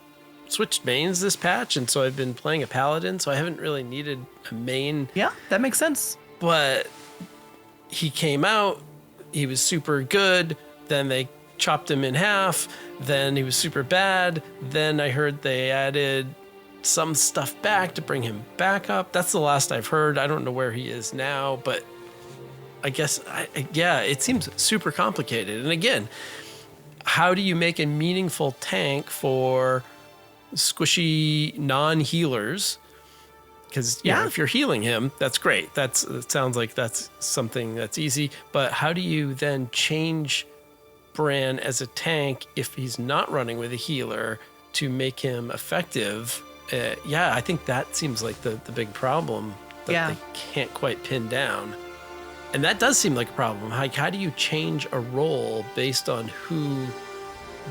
mains this patch, and so I've been playing a paladin, so I haven't really needed a main. Yeah, that makes sense. But he came out, he was super good, then they chopped him in half, then he was super bad, then I heard they added some stuff back to bring him back up. That's the last I've heard. I don't know where he is now, but I guess, it seems super complicated. And again, how do you make a meaningful tank for squishy non-healers? Because if you're healing him, that's great. It sounds like that's something that's easy. But how do you then change Bran as a tank if he's not running with a healer to make him effective? I think that seems like the big problem that they can't quite pin down. And that does seem like a problem. How do you change a role based on who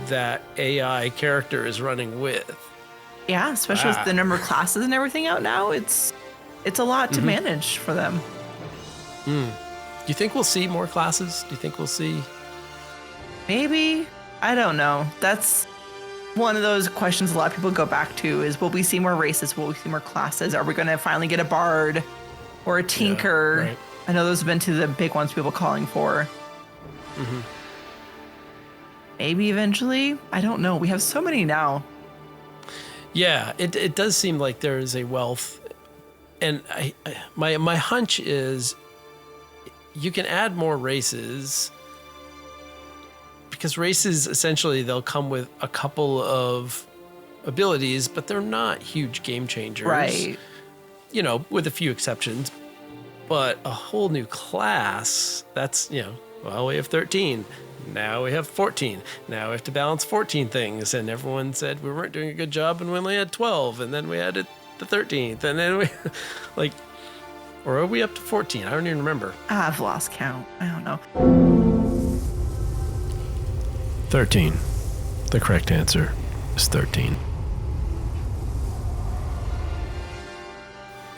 that AI character is running with? Yeah, especially with the number of classes and everything out now, it's a lot to manage for them. Do you think we'll see more classes? Do you think we'll see? Maybe. I don't know. That's one of those questions a lot of people go back to is, will we see more races? Will we see more classes? Are we going to finally get a bard or a tinker? Yeah, right. I know those have been two of the big ones people calling for. Maybe eventually. I don't know. We have so many now. Yeah, it does seem like there is a wealth, and my hunch is you can add more races because races essentially they'll come with a couple of abilities, but they're not huge game changers, right? You know, with a few exceptions. But a whole new class, that's we have 13. Now we have 14. Now we have to balance 14 things. And everyone said we weren't doing a good job and we only had 12. And then we added the 13th. And then we, or are we up to 14? I don't even remember. I've lost count. I don't know. 13. The correct answer is 13.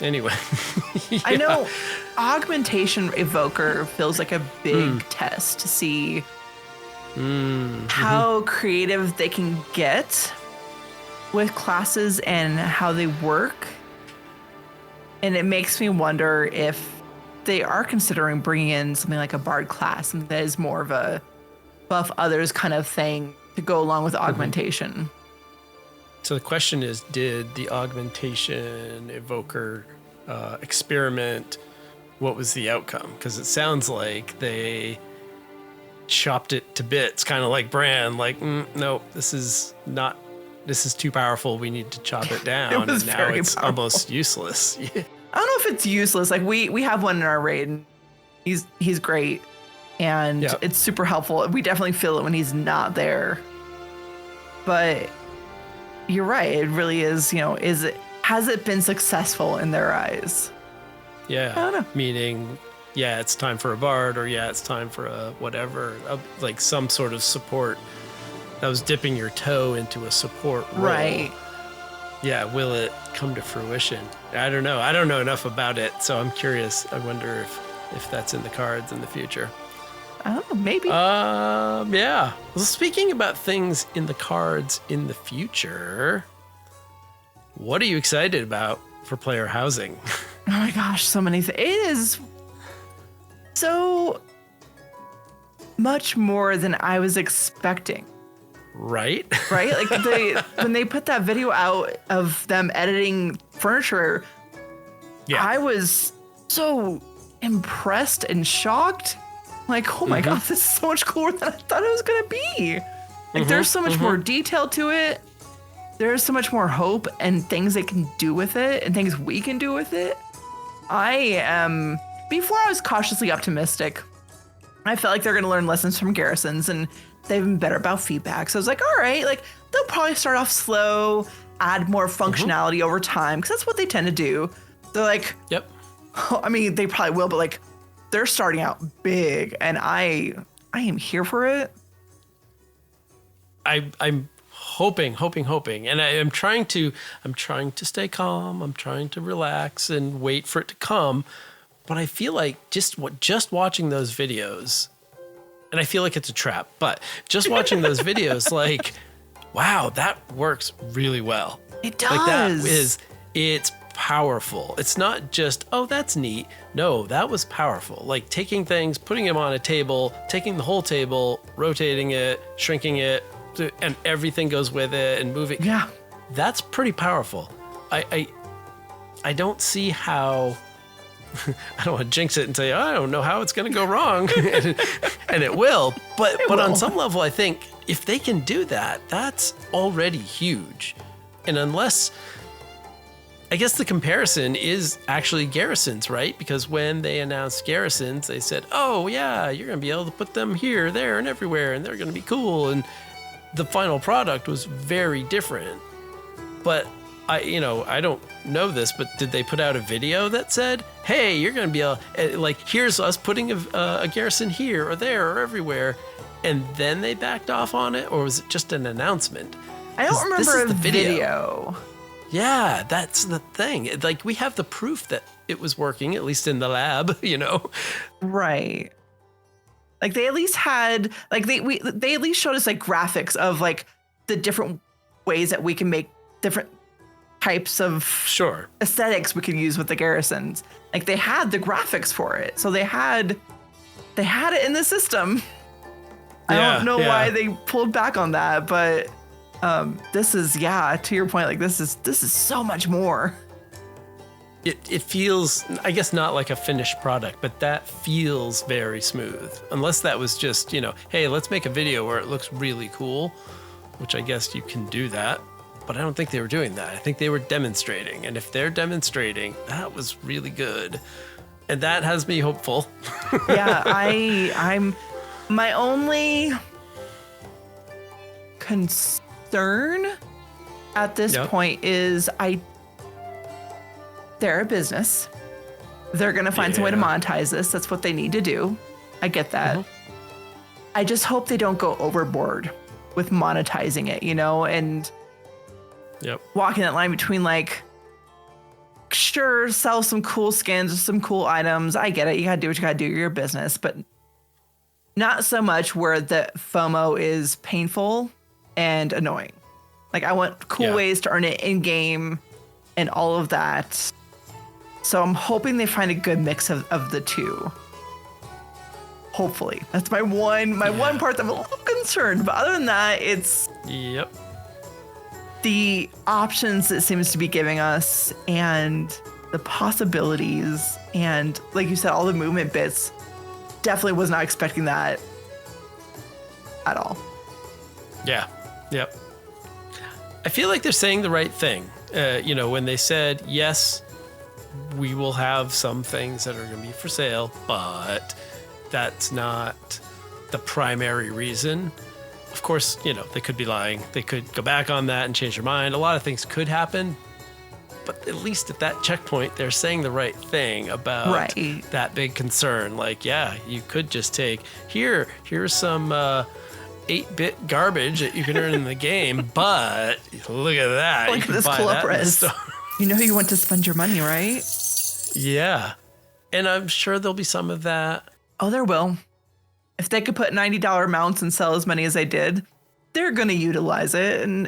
Anyway. I know augmentation evoker feels like a big test to see how creative they can get with classes and how they work. And it makes me wonder if they are considering bringing in something like a bard class and that is more of a buff others kind of thing to go along with augmentation. So the question is, did the augmentation evoker experiment, what was the outcome? Because it sounds like they chopped it to bits, kind of like Bran, no, this is too powerful. We need to chop it down. And now it's almost useless. Yeah. I don't know if it's useless. Like we have one in our raid and he's great and it's super helpful. We definitely feel it when he's not there. But you're right. It really is, has it been successful in their eyes? Yeah. I don't know. Meaning, it's time for a bard, or it's time for a whatever, like some sort of support. That was dipping your toe into a support role. Right. Yeah, will it come to fruition? I don't know. I don't know enough about it, so I'm curious. I wonder if that's in the cards in the future. I don't know, maybe. Yeah. Well, speaking about things in the cards in the future, what are you excited about for player housing? Oh my gosh, so many things. It is so much more than I was expecting. Right? Right? Like when they put that video out of them editing furniture, I was so impressed and shocked. Like, oh my God, this is so much cooler than I thought it was going to be. Like, there's so much more detail to it. There's so much more hope and things they can do with it and things we can do with it. Before I was cautiously optimistic. I felt like they're going to learn lessons from garrisons and they've been better about feedback. So I was like, all right, like they'll probably start off slow, add more functionality over time, because that's what they tend to do. They're like, yep. I mean, they probably will, but like they're starting out big, and I am here for it. I'm hoping, and I'm trying to stay calm. I'm trying to relax and wait for it to come. But I feel like just watching those videos, and I feel like it's a trap, but just watching those videos, like, wow, that works really well. It does. Like it's powerful. It's not just, oh, that's neat. No, that was powerful. Like taking things, putting them on a table, taking the whole table, rotating it, shrinking it, and everything goes with it and moving. Yeah. That's pretty powerful. I don't see how, I don't want to jinx it and say, oh, I don't know how it's going to go wrong. and it will. But on some level, I think if they can do that, that's already huge. And unless, I guess the comparison is actually garrisons, right? Because when they announced garrisons, they said, oh, yeah, you're going to be able to put them here, there, and everywhere, and they're going to be cool. And the final product was very different. But I don't know this, but did they put out a video that said, hey, you're going to be able, like, here's us putting a garrison here or there or everywhere, and then they backed off on it? Or was it just an announcement? I don't remember a video. Yeah, that's the thing. Like, we have the proof that it was working, at least in the lab, Right. Like they at least had, like they at least showed us like graphics of like the different ways that we can make different types of aesthetics we could use with the garrisons. Like they had the graphics for it. So they had it in the system. I don't know why they pulled back on that, but this is, to your point, like this is so much more. It feels, I guess, not like a finished product, but that feels very smooth. Unless that was just, hey, let's make a video where it looks really cool, which I guess you can do that. But I don't think they were doing that. I think they were demonstrating. And if they're demonstrating, that was really good. And that has me hopeful. Yeah, I'm my only concern at this point is they're a business. They're going to find some way to monetize this. That's what they need to do. I get that. I just hope they don't go overboard with monetizing it, and walking that line between like, sure, sell some cool skins or some cool items. I get it. You got to do what you got to do. You're a business, but not so much where the FOMO is painful and annoying. Like I want cool ways to earn it in game and all of that. So I'm hoping they find a good mix of the two. Hopefully. That's my one part that I'm a little concerned. But other than that, it's the options it seems to be giving us and the possibilities and, like you said, all the movement bits. Definitely was not expecting that at all. Yeah. Yep. I feel like they're saying the right thing. When they said, yes, we will have some things that are going to be for sale, but that's not the primary reason. Of course, they could be lying. They could go back on that and change their mind. A lot of things could happen, but at least at that checkpoint, they're saying the right thing about that big concern. Like, you could just take, here's some 8-bit garbage that you can earn in the game, but look at that. Look at this club res. You know you want to spend your money, right? Yeah. And I'm sure there'll be some of that. Oh, there will. If they could put $90 mounts and sell as many as they did, they're going to utilize it. And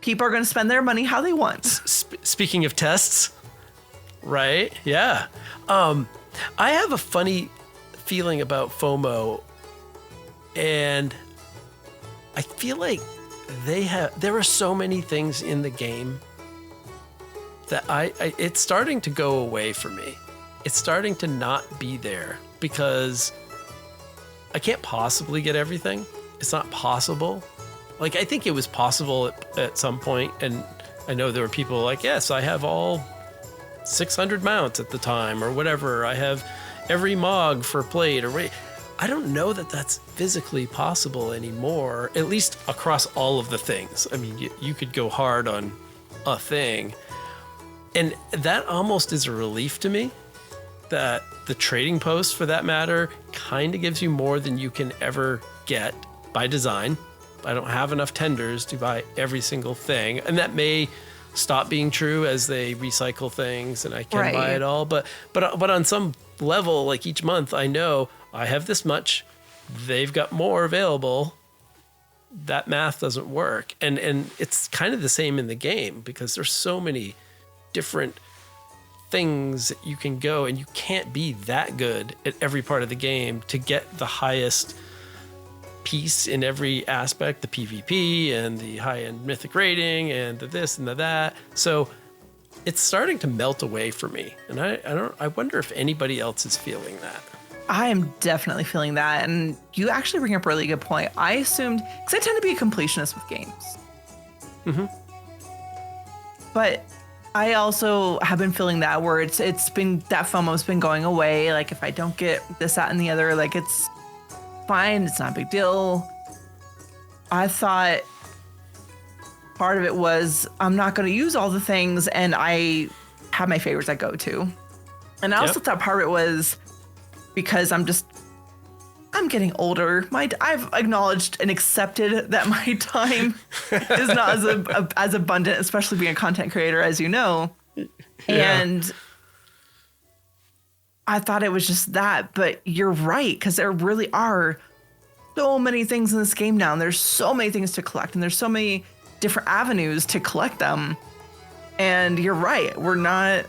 people are going to spend their money how they want. Speaking of tests, right? Yeah. I have a funny feeling about FOMO, and I feel like there are so many things in the game that it's starting to go away for me. It's starting to not be there because I can't possibly get everything. It's not possible. Like, I think it was possible at some point, and I know there were people like, yes, I have all 600 mounts at the time or whatever. I have every Mog for plate or I don't know that that's physically possible anymore, at least across all of the things. I mean, you could go hard on a thing. And that almost is a relief to me, that the trading post, for that matter, kind of gives you more than you can ever get by design. I don't have enough tenders to buy every single thing. And that may stop being true as they recycle things and I can buy it all. But on some level, like each month, I know I have this much, they've got more available. That math doesn't work. And it's kind of the same in the game, because there's so many different things that you can go, and you can't be that good at every part of the game to get the highest piece in every aspect, the PvP and the high-end mythic rating and the this and the that. So it's starting to melt away for me. And I wonder if anybody else is feeling that. I am definitely feeling that. And you actually bring up a really good point. I assumed, because I tend to be a completionist with games. Mm-hmm. But I also have been feeling that, where it's been, that FOMO's been going away. Like, if I don't get this, that, and the other, like, it's fine. It's not a big deal. I thought part of it was I'm not going to use all the things, and I have my favorites I go to. And I also thought part of it was because I'm getting older. I've acknowledged and accepted that my time is not as abundant, especially being a content creator, as you know. Yeah. And I thought it was just that, but you're right, because there really are so many things in this game now, and there's so many things to collect, and there's so many different avenues to collect them. And you're right, we're not,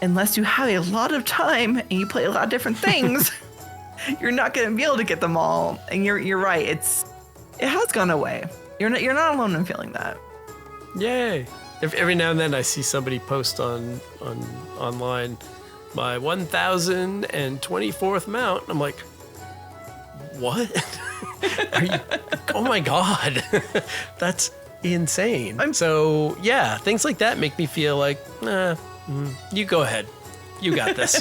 unless you have a lot of time and you play a lot of different things, you're not going to be able to get them all. And you're right, it has gone away. You're not alone in feeling that. Yay! Every now and then I see somebody post online, my 1024th mount. I'm like, what? Are you? Oh my god, that's insane. So yeah, things like that make me feel like, you go ahead, you got this.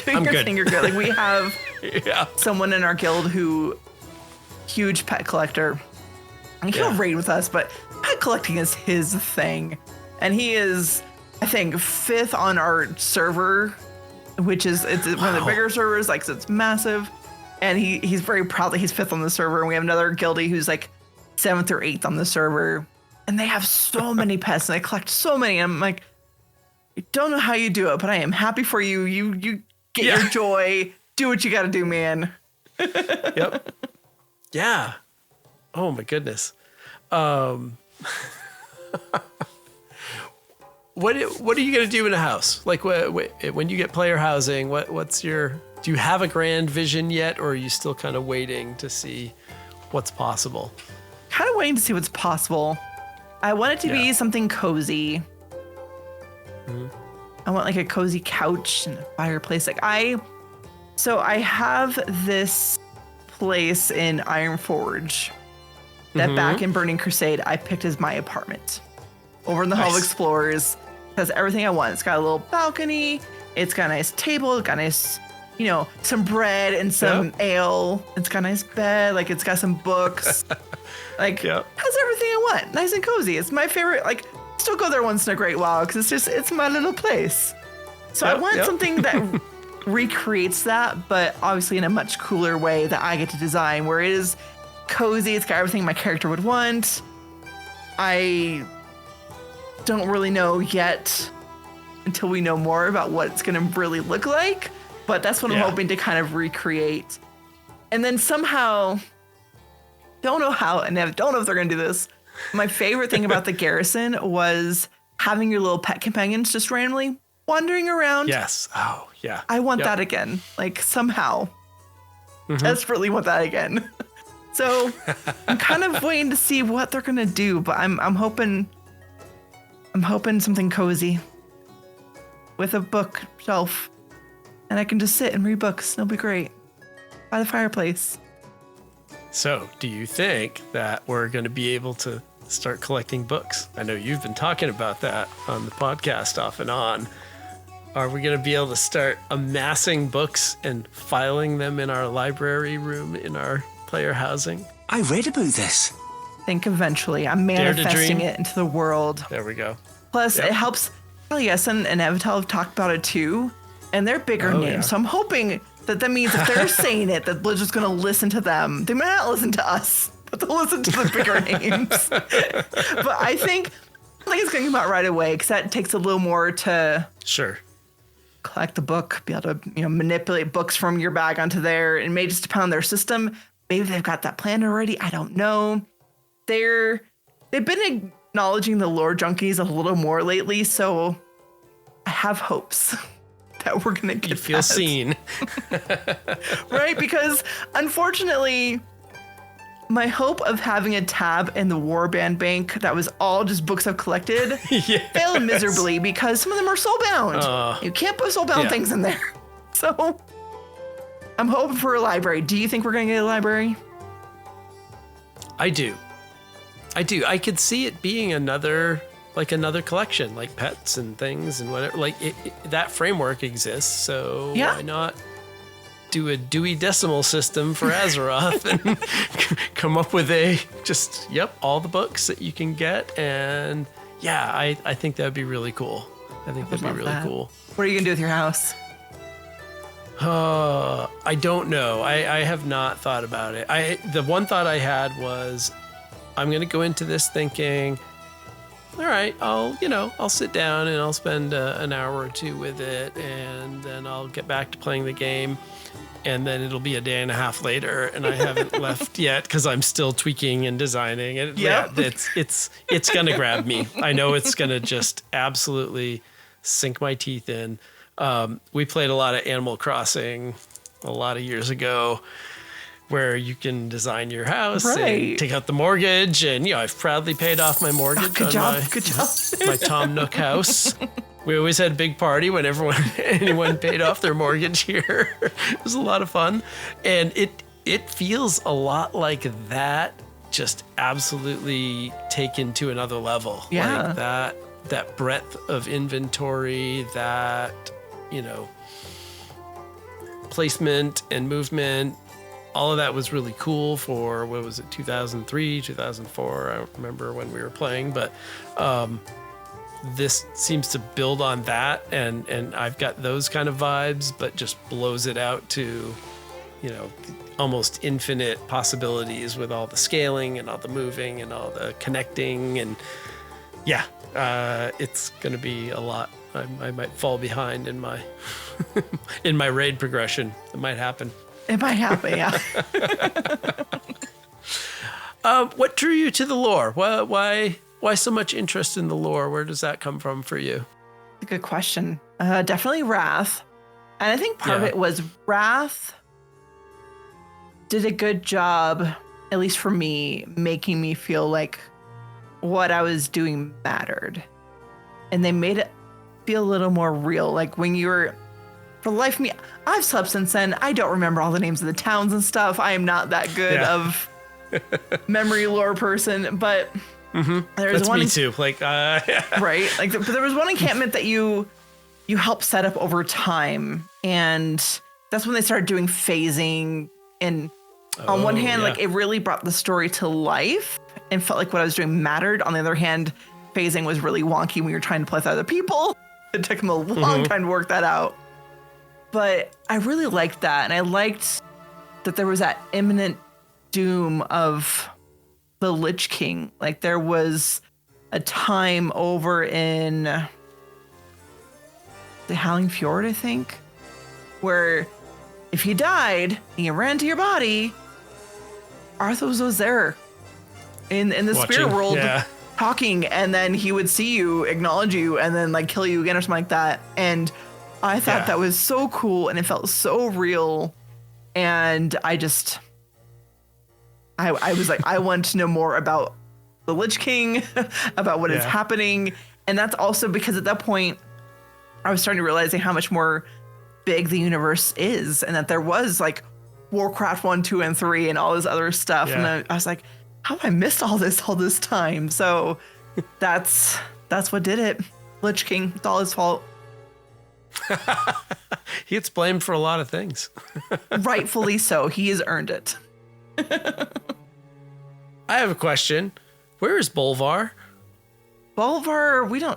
I'm good. You're good. Like, we have someone in our guild who, huge pet collector. And he'll raid with us, but pet collecting is his thing. And he is, I think, 5th on our server, which is one of the bigger servers, like, so it's massive. And he's very proud that he's 5th on the server. And we have another guildie who's like 7th or 8th on the server. And they have so many pets, and they collect so many. And I'm like, I don't know how you do it, but I am happy for you. You get your joy. Do what you got to do, man. Yep. Yeah. Oh my goodness. What are you gonna do in a house? Like, when you get player housing, what's your? Do you have a grand vision yet, or are you still kind of waiting to see what's possible? Kind of waiting to see what's possible. I want it to be something cozy. Mm-hmm. I want like a cozy couch and a fireplace. Like I have this place in Iron Forge that back in Burning Crusade I picked as my apartment. Over in the Hall of Explorers. It has everything I want. It's got a little balcony. It's got a nice table. It's got a nice, some bread and some ale. It's got a nice bed. Like, it's got some books. Like, has everything I want. Nice and cozy. It's my favorite. Like, still go there once in a great while because it's my little place. So I want something that recreates that, but obviously in a much cooler way that I get to design, where it is cozy. It's got everything my character would want. I don't really know yet until we know more about what it's going to really look like, but that's what I'm hoping to kind of recreate. And then somehow, don't know how, and I don't know if they're going to do this. My favorite thing about the garrison was having your little pet companions just randomly wandering around. Yes. Oh, yeah. I want that again. Like, somehow. Desperately want that again. So I'm kind of waiting to see what they're going to do, but I'm hoping something cozy with a bookshelf, and I can just sit and read books. It'll be great by the fireplace. So, do you think that we're going to be able to start collecting books? I know you've been talking about that on the podcast off and on. Are we going to be able to start amassing books and filing them in our library room in our player housing? I read about this. I think eventually I'm manifesting it into the world. There we go. Plus, it helps. HDYS and Avatar have talked about it too, and they're bigger names. Yeah. So I'm hoping that means if they're saying it, that we're just going to listen to them. They might not listen to us, but they'll listen to the bigger names. But I think it's going to come out right away because that takes a little more to collect the book, be able to manipulate books from your bag onto there, and maybe just depend on their system. Maybe they've got that planned already. I don't know. They've been acknowledging the lore junkies a little more lately, so I have hopes that we're gonna get. You feel seen, right? Because unfortunately, my hope of having a tab in the Warband Bank that was all just books I've collected failed miserably because some of them are soulbound. You can't put soulbound things in there. So I'm hoping for a library. Do you think we're gonna get a library? I do. I could see it being another collection, like pets and things and whatever. Like that framework exists, so why not do a Dewey Decimal System for Azeroth and come up with all the books that you can get. And I think that'd be really cool. I think that'd be really cool. What are you gonna do with your house? I don't know. I have not thought about it. The one thought I had was, I'm going to go into this thinking, all right, I'll sit down and I'll spend an hour or two with it, and then I'll get back to playing the game, and then it'll be a day and a half later, and I haven't left yet because I'm still tweaking and designing. And it's going to grab me. I know it's going to just absolutely sink my teeth in. We played a lot of Animal Crossing a lot of years ago, where you can design your house and take out the mortgage. And, I've proudly paid off my mortgage on my Tom Nook house. We always had a big party when anyone paid off their mortgage here. It was a lot of fun. And it feels a lot like that, just absolutely taken to another level. Yeah. Like that breadth of inventory, that, placement and movement. All of that was really cool for, 2003, 2004? I don't remember when we were playing, but this seems to build on that, and I've got those kind of vibes, but just blows it out to, almost infinite possibilities with all the scaling and all the moving and all the connecting, and it's going to be a lot. I might fall behind in my in my raid progression. It might happen. It might happen, yeah. What drew you to the lore? Why so much interest in the lore? Where does that come from for you? Good question. Definitely Wrath. And I think part of it was Wrath did a good job, at least for me, making me feel like what I was doing mattered. And they made it feel a little more real. Like when you were... For the life of me, I've slept since then. I don't remember all the names of the towns and stuff. I am not that good of memory lore person, but there's one. Me too. Like, right? Like, but there was one encampment that you helped set up over time, and that's when they started doing phasing. And on one hand, like it really brought the story to life and felt like what I was doing mattered. On the other hand, phasing was really wonky when you're trying to play with other people. It took them a long time to work that out. But I really liked that. And I liked that there was that imminent doom of the Lich King. Like there was a time over in the Howling Fjord, I think, where if you died and you ran to your body, Arthos was there in the spirit world talking, and then he would see you, acknowledge you, and then like kill you again or something like that. And I thought that was so cool, and it felt so real. And I was like, I want to know more about the Lich King, about what is happening. And that's also because at that point, I was starting to realize how much more big the universe is, and that there was like Warcraft 1, 2, and 3 and all this other stuff. Yeah. And I was like, how have I missed all this time? So that's what did it. Lich King, it's all his fault. He gets blamed for a lot of things. Rightfully so. He has earned it. I have a question. Where is Bolvar?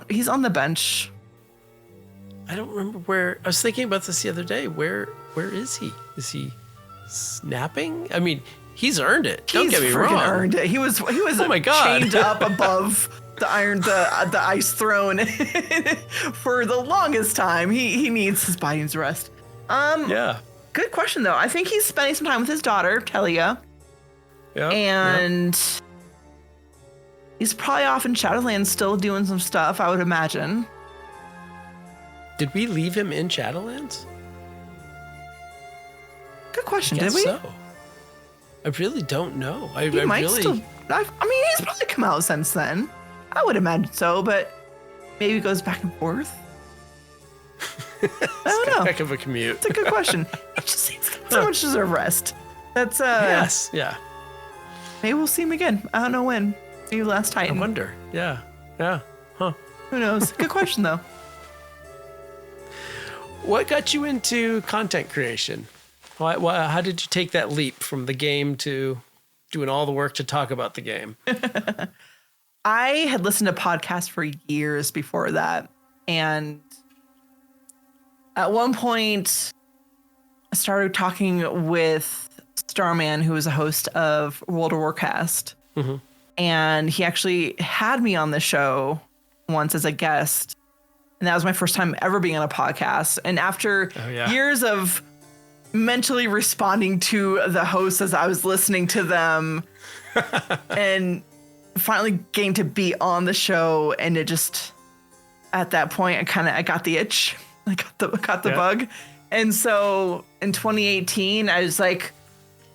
He's on the bench. I don't remember where. I was thinking about this the other day. Where is he? Is he snapping? I mean, he's earned it. Don't get me wrong. He's earned it. He was oh my God. chained up above the ice throne for the longest time. He needs his body needs rest. Yeah. Good question though. I think he's spending some time with his daughter, Telia. Yeah. And he's probably off in Shadowlands still doing some stuff, I would imagine. Did we leave him in Shadowlands? Good question. Did we? So. I really don't know. He might still. I mean, he's probably come out since then. I would imagine so, but maybe he goes back and forth. I don't know. Heck of a commute. It's a good question. He's so much deserved rest. That's yes, yeah. Maybe we'll see him again. I don't know when. Maybe last Titan. I wonder. Yeah. Huh. Who knows? Good question though. What got you into content creation? How did you take that leap from the game to doing all the work to talk about the game? I had listened to podcasts for years before that. And at one point, I started talking with Starman, who was a host of World of Warcast. Mm-hmm. And he actually had me on the show once as a guest. And that was my first time ever being on a podcast. And after years of mentally responding to the hosts as I was listening to them and finally getting to be on the show, and it just, at that point, I got the itch. I got the bug. And so in 2018, I was like,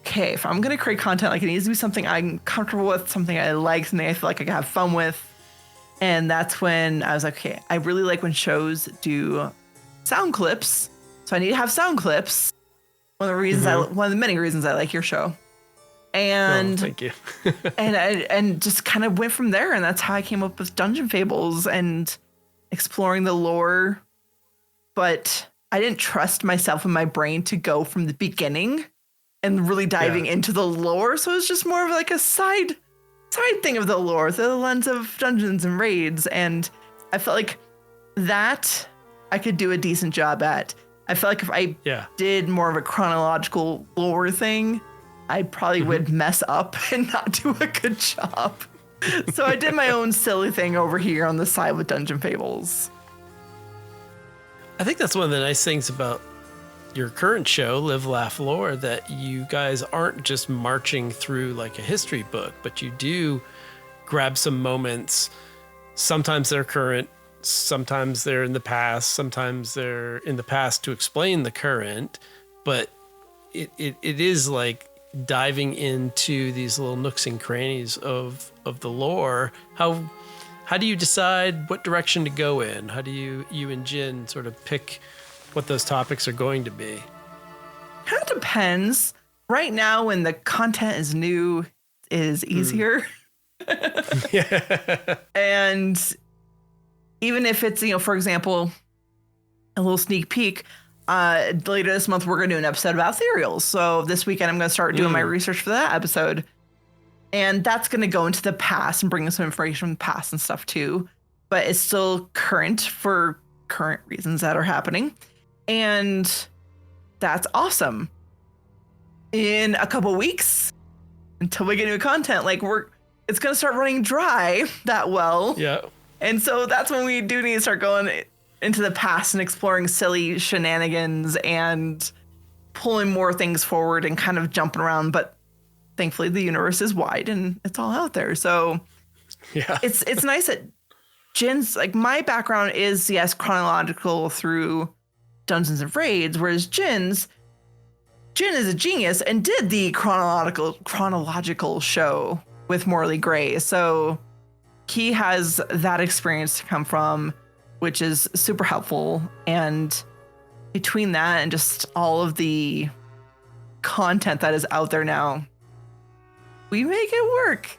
okay, if I'm going to create content, like, it needs to be something I'm comfortable with, something I like, something I feel like I can have fun with. And that's when I was like, okay, I really like when shows do sound clips. So I need to have sound clips. One of the many reasons I like your show. And thank you. and just kind of went from there. And that's how I came up with Dungeon Fables and exploring the lore. But I didn't trust myself and my brain to go from the beginning and really diving into the lore. So it was just more of like a side thing of the lore through the lens of dungeons and raids. And I felt like that I could do a decent job at. I felt like if I did more of a chronological lore thing, I probably would mess up and not do a good job. So I did my own silly thing over here on the side with Dungeon Fables. I think that's one of the nice things about your current show, Live, Laugh, Lore, that you guys aren't just marching through like a history book, but you do grab some moments. Sometimes they're current, sometimes they're in the past, sometimes they're in the past to explain the current, but it is like diving into these little nooks and crannies of the lore. How do you decide what direction to go in? How do you and Jin sort of pick what those topics are going to be? Kind of depends. Right now, when the content is new, it is easier. And even if it's, for example, a little sneak peek, later this month, we're going to do an episode about ethereals. So this weekend, I'm going to start doing my research for that episode. And that's going to go into the past and bring us some information from the past and stuff too. But it's still current for current reasons that are happening. And that's awesome. In a couple weeks, until we get new content, it's going to start running dry that well. Yeah. And so that's when we do need to start going into the past and exploring silly shenanigans and pulling more things forward and kind of jumping around. But thankfully, the universe is wide and it's all out there. So it's nice that Jin's, my background is, yes, chronological through Dungeons and Raids, whereas Jin is a genius and did the chronological show with Morley Gray. So he has that experience to come from, which is super helpful. And between that and just all of the content that is out there now, we make it work.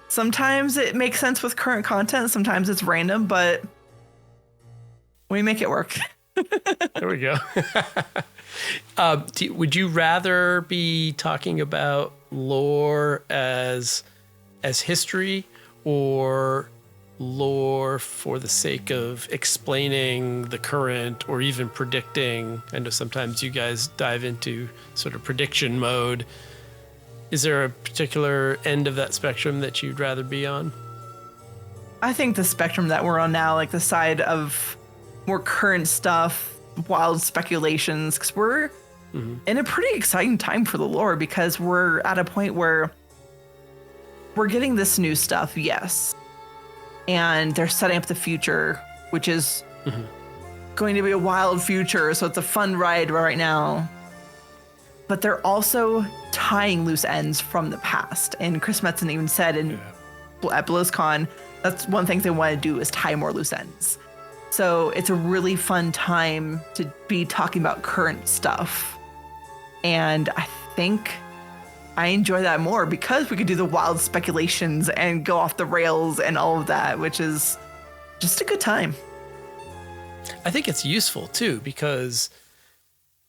Sometimes it makes sense with current content. Sometimes it's random, but we make it work. There we go. Would you rather be talking about lore as history, or lore for the sake of explaining the current or even predicting? I know sometimes you guys dive into sort of prediction mode. Is there a particular end of that spectrum that you'd rather be on? I think the spectrum that we're on now, like the side of more current stuff, wild speculations, because we're in a pretty exciting time for the lore, because we're at a point where we're getting this new stuff, yes. And they're setting up the future, which is going to be a wild future. So it's a fun ride right now. But they're also tying loose ends from the past. And Chris Metzen even said at BlizzCon, that's one thing they want to do is tie more loose ends. So it's a really fun time to be talking about current stuff. And I think I enjoy that more because we could do the wild speculations and go off the rails and all of that, which is just a good time. I think it's useful too, because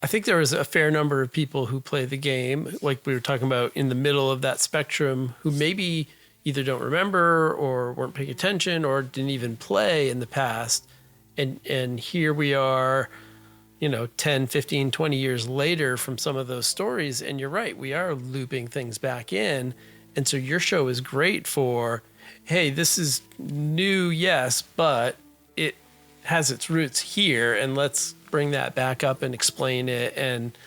I think there is a fair number of people who play the game, like we were talking about, in the middle of that spectrum, who maybe either don't remember or weren't paying attention or didn't even play in the past. And here we are, 10, 15, 20 years later from some of those stories. And you're right, we are looping things back in. And so your show is great for, hey, this is new, yes, but it has its roots here, and let's bring that back up and explain it. And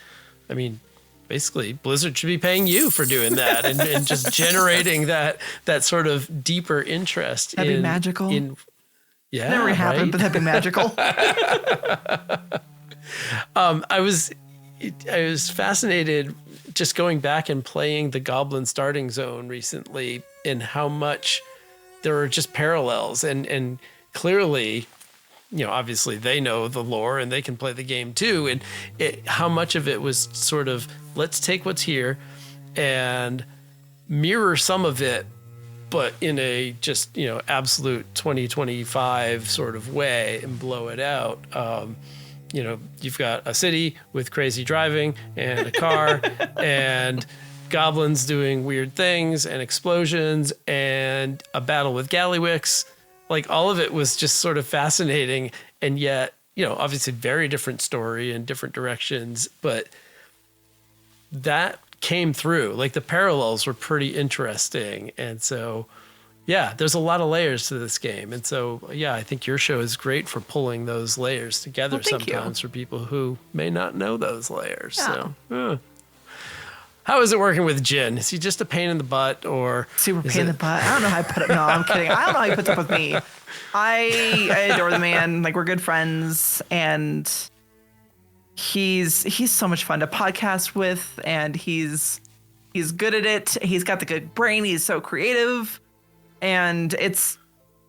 I mean, basically Blizzard should be paying you for doing that and just generating that sort of deeper interest. That'd be magical. Yeah, never happened, right? but that'd be magical. I was fascinated just going back and playing the Goblin Starting Zone recently, and how much there are just parallels, and clearly, obviously they know the lore and they can play the game too, and how much of it was sort of, let's take what's here and mirror some of it, but in a just, absolute 2025 sort of way, and blow it out. You've got a city with crazy driving and a car and goblins doing weird things and explosions and a battle with Gallywicks. Like, all of it was just sort of fascinating, and yet, obviously very different story and different directions, but that came through. Like, the parallels were pretty interesting. And so, yeah, there's a lot of layers to this game. And so, yeah, I think your show is great for pulling those layers together sometimes for people who may not know those layers. Yeah. So, how is it working with Jin? Is he just a pain in the butt, or super pain in the butt? I don't know how he put up. No, I'm kidding. I don't know how he puts up with me. I adore the man. Like, we're good friends, and he's so much fun to podcast with, and he's good at it. He's got the good brain. He's so creative, and it's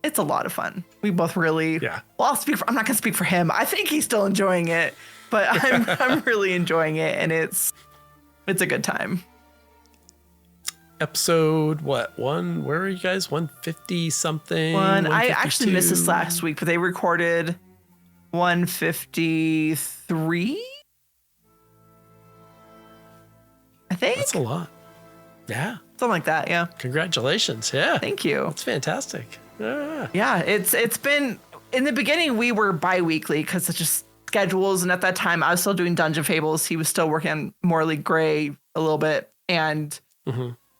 a lot of fun. We both really. Yeah. Well, I'm not gonna speak for him. I think he's still enjoying it, but I'm really enjoying it, and it's a good time. Episode one? Where are you guys? 150 something? I actually missed this last week, but they recorded 153. I think that's a lot. Yeah, something like that. Yeah. Congratulations. Yeah. Thank you. That's fantastic. Yeah. It's been, in the beginning we were bi-weekly because it's just schedules, and at that time I was still doing Dungeon Fables. He was still working on Morley Gray a little bit, and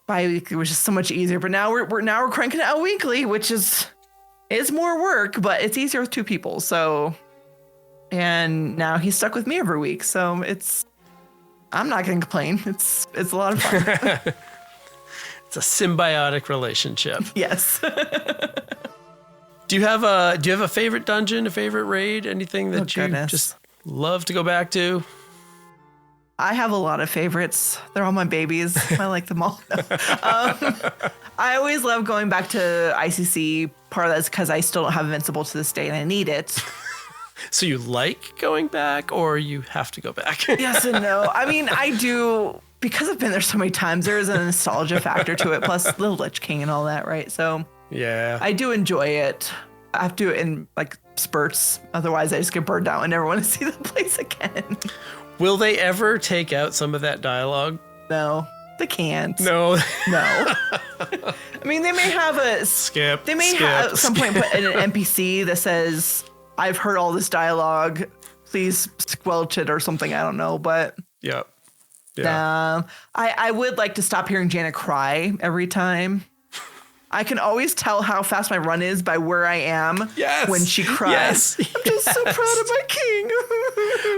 bi-weekly was just so much easier. But now we're cranking it out weekly, which is more work, but it's easier with two people. So, and now he's stuck with me every week, so I'm not gonna complain. It's a lot of fun. It's a symbiotic relationship. Yes. Do you have a favorite dungeon, a favorite raid, anything that you just love to go back to? I have a lot of favorites. They're all my babies. I like them all. I always love going back to ICC. Part of that's because I still don't have Invincible to this day, and I need it. So you like going back, or you have to go back? Yes and no. I mean, I do, because I've been there so many times. There is a nostalgia factor to it, plus Little Lich King and all that, right? So yeah, I do enjoy it. I have to, and like spurts. Otherwise, I just get burned out and never want to see the place again. Will they ever take out some of that dialogue? No, they can't. No. I mean, they may have a skip. They may have at some point put in an NPC that says, "I've heard all this dialogue. Please squelch it" or something. I don't know, but yeah. I would like to stop hearing Jaina cry every time. I can always tell how fast my run is by where I am when she cries. I'm just so proud of my king.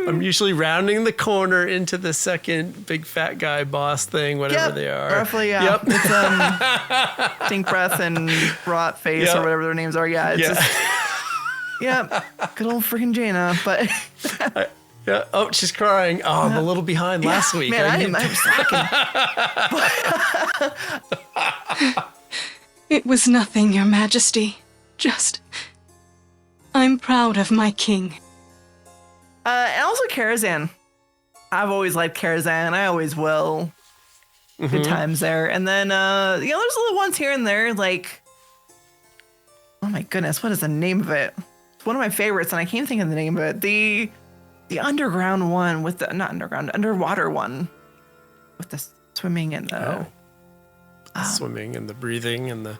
I'm usually rounding the corner into the second big fat guy boss thing, whatever they are. Roughly, yeah. Yep. It's Stink Breath and Rot Face or whatever their names are. Yeah, it's just, good old freaking Jaina. But yeah. Oh, she's crying. Oh, I'm a little behind last week. Man, I'm slacking. It was nothing, Your Majesty. Just, I'm proud of my king. And also Karazhan. I've always liked Karazhan. I always will. Good times there. And then, there's little ones here and there, like, oh my goodness, what is the name of it? It's one of my favorites, and I can't think of the name of it. The underground one with the, not underground, underwater one with the swimming and the... swimming and the breathing and the...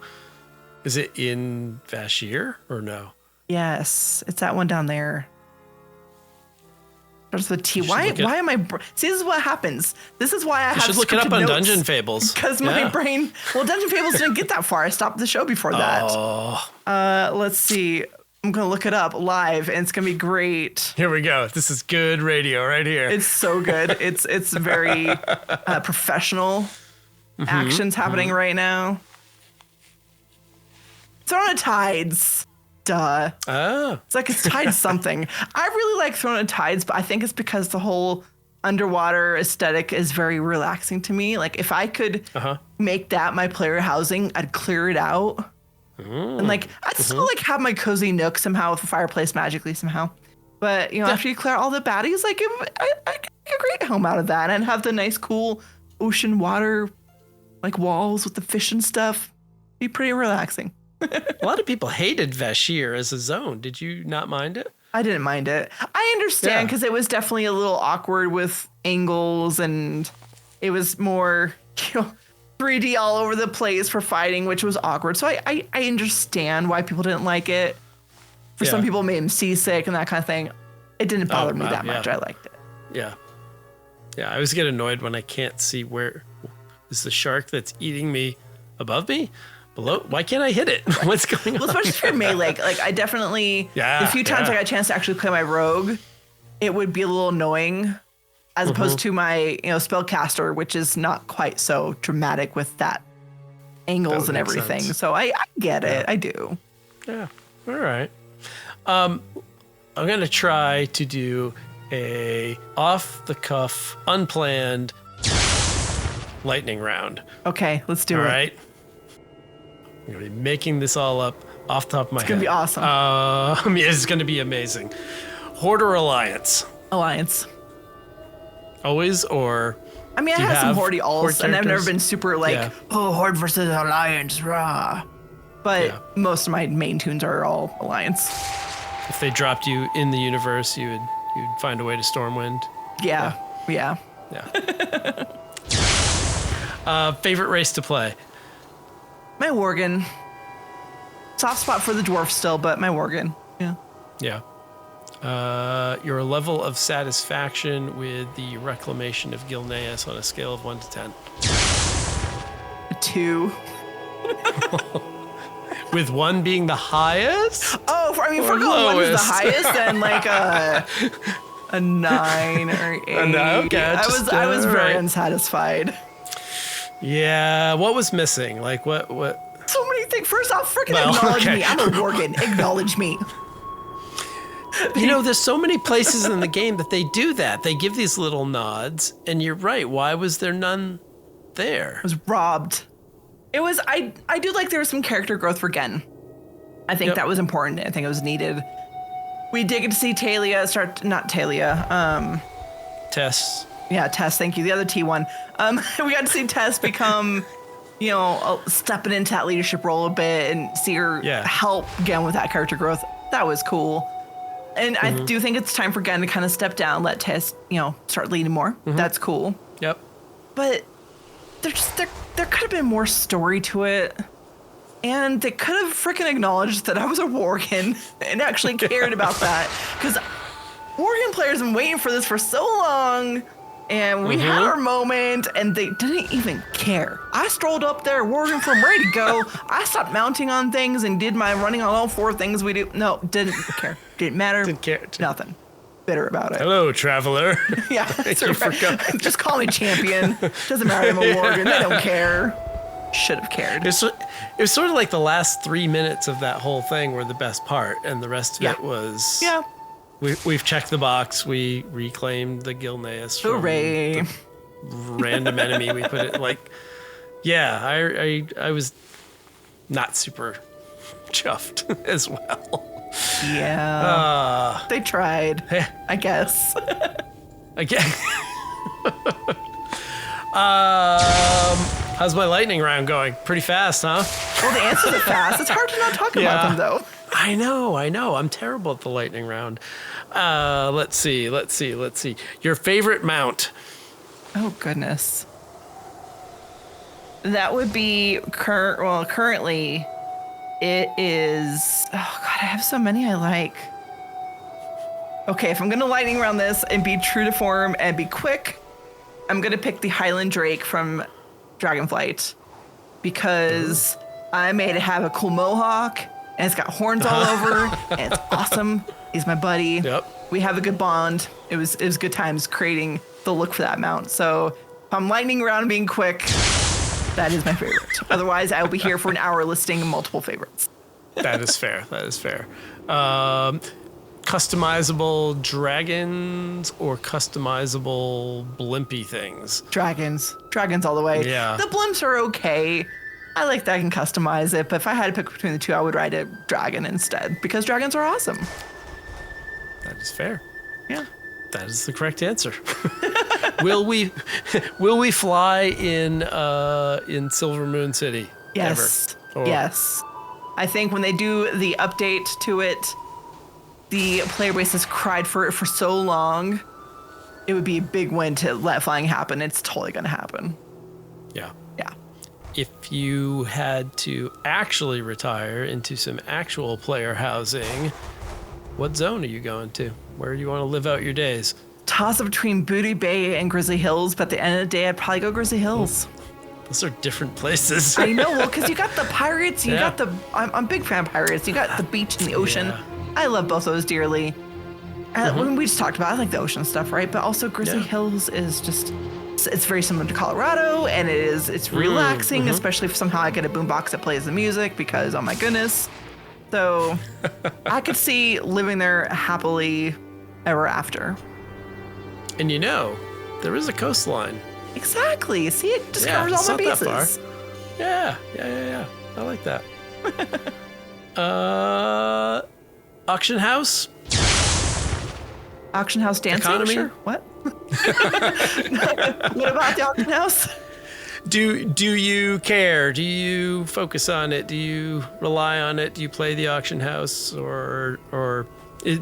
Is it in Vashir or no? Yes, it's that one down there. Starts with T. Why am I... See, this is what happens. This is why I have should look it up on Dungeon Fables. Because my brain... Well, Dungeon Fables didn't get that far. I stopped the show before that. Let's see. I'm going to look it up live, and it's going to be great. Here we go. This is good radio right here. It's so good. It's very professional actions happening right now. Throne of Tides. Duh. Oh. It's like it's tied to something. I really like Throne of Tides, but I think it's because the whole underwater aesthetic is very relaxing to me. Like, if I could make that my player housing, I'd clear it out. And like, I'd still like have my cozy nook somehow with a fireplace magically somehow. But, after you clear all the baddies, like, I could make a great home out of that and have the nice, cool ocean water, like walls with the fish and stuff. Be pretty relaxing. A lot of people hated Vashir as a zone. Did you not mind it? I didn't mind it. I understand because it was definitely a little awkward with angles, and it was more 3D all over the place for fighting, which was awkward. So I understand why people didn't like it. For some people, it made them seasick and that kind of thing. It didn't bother me that much. I liked it. Yeah. Yeah, I always get annoyed when I can't see where is the shark that's eating me above me. Below? Why can't I hit it? What's going on? Well, especially for melee. Like, I definitely, the few times I got a chance to actually play my rogue, it would be a little annoying as opposed to my, spellcaster, which is not quite so dramatic with that angles and everything. Sense. So I get it. I do. Yeah. All right. I'm going to try to do a off-the-cuff, unplanned lightning round. Okay, let's do it. All right. I'm going to be making this all up off the top of my head. It's going to be awesome. It's going to be amazing. Horde or Alliance? Alliance. Always, or... I mean, I have some Horde alls, and I've never been super Horde versus Alliance, rah. But most of my main tunes are all Alliance. If they dropped you in the universe, you'd find a way to Stormwind. Yeah. Favorite race to play? My Worgen. Soft spot for the dwarf still, but my Worgen. Yeah. Your level of satisfaction with the reclamation of Gilneas on a scale of 1 to 10. 2. With 1 being the highest? Oh, I mean, for going 1 is the highest, then like a 9 or 8. Okay, I was very unsatisfied. Yeah, what was missing? Like what? So many things. First off, freaking acknowledge me. I'm a Worgen. Acknowledge me. There's so many places in the game that they do that. They give these little nods, and you're right. Why was there none there? I was robbed. It was, I do like there was some character growth for Gen. I think that was important. I think it was needed. We did get to see not Talia. Tess. Yeah, Tess, thank you. The other T1. We got to see Tess become stepping into that leadership role a bit and see her help again with that character growth. That was cool. And I do think it's time for Gen to kind of step down, let Tess, start leading more. That's cool. Yep. But there could have been more story to it. And they could have freaking acknowledged that I was a Worgen and actually cared about that. Because Worgen players have been waiting for this for so long. And we had our moment, and they didn't even care. I strolled up there, Worgen from ready to go. I stopped mounting on things and did my running on all 4 things we do. No, didn't care. Didn't matter. Didn't care. Nothing. Bitter about it. Hello, traveler. Yeah. Thank you for coming. Just call me champion. Doesn't matter. I'm a Worgen. They don't care. Should have cared. It was sort of like the last 3 minutes of that whole thing were the best part, and the rest of it was... Yeah. We've checked the box. We reclaimed the Gilneas from Hooray. the random enemy. We put it like... Yeah, I was not super chuffed as well. Yeah. They tried, I guess. Again. How's my lightning round going? Pretty fast, huh? Well, the answers are fast. It's hard to not talk about them, though. I know. I'm terrible at the lightning round. Let's see. Your favorite mount? Oh, goodness. That would be currently it is... Oh, God, I have so many I like. Okay, if I'm going to lightning round this and be true to form and be quick, I'm going to pick the Highland Drake from Dragonflight because I made it have a cool mohawk and it's got horns all over and it's awesome. He's my buddy. Yep. We have a good bond. It was good times creating the look for that mount. So if I'm lightning around and being quick, that is my favorite. Otherwise, I'll be here for an hour listing multiple favorites. That is fair. Customizable dragons or customizable blimpy things? Dragons all the way. Yeah. The blimps are okay. I like that I can customize it, but if I had to pick between the two, I would ride a dragon instead because dragons are awesome. That is fair. Yeah. That is the correct answer. Will we fly in Silver Moon City? Yes. Ever? Yes. I think when they do the update to it, the player base has cried for it for so long. It would be a big win to let flying happen. It's totally going to happen. Yeah. Yeah. If you had to actually retire into some actual player housing, what zone are you going to? Where do you want to live out your days? Toss up between Booty Bay and Grizzly Hills, but at the end of the day, I'd probably go Grizzly Hills. Those are different places. I know, well, because you got the pirates, you got the... I'm a big fan of pirates. You got the beach and the ocean. Yeah. I love both those dearly. When we just talked about, I like the ocean stuff, right? But also Grizzly Hills is just... It's very similar to Colorado, and it's relaxing, especially if somehow I get a boombox that plays the music, because, oh my goodness. So I could see living there happily ever after. And there is a coastline. Exactly. See, it just covers all the bases. That far. Yeah. I like that. Auction house? Auction house dancing? Economy? Sure. What? What about the auction house? Do you care? Do you focus on it? Do you rely on it? Do you play the auction house? Or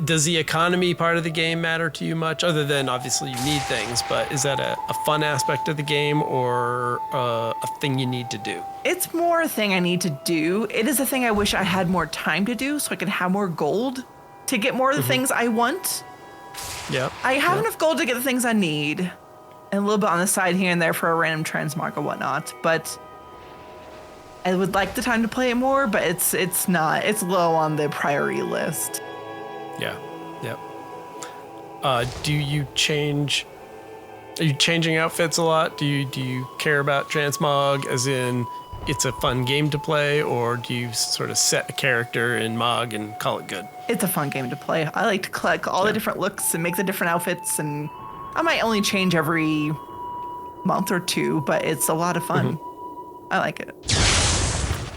does the economy part of the game matter to you much? Other than obviously you need things, but is that a fun aspect of the game or a thing you need to do? It's more a thing I need to do. It is a thing I wish I had more time to do so I could have more gold to get more of the things I want. Yeah. I have enough gold to get the things I need. And a little bit on the side here and there for a random transmog or whatnot. But I would like the time to play it more, but it's not. It's low on the priority list. Yeah. Yep. Are you changing outfits a lot? Do you care about transmog as in it's a fun game to play, or do you sort of set a character in Mog and call it good? It's a fun game to play. I like to collect all the different looks and make the different outfits, and I might only change every month or two, but it's a lot of fun. I like it.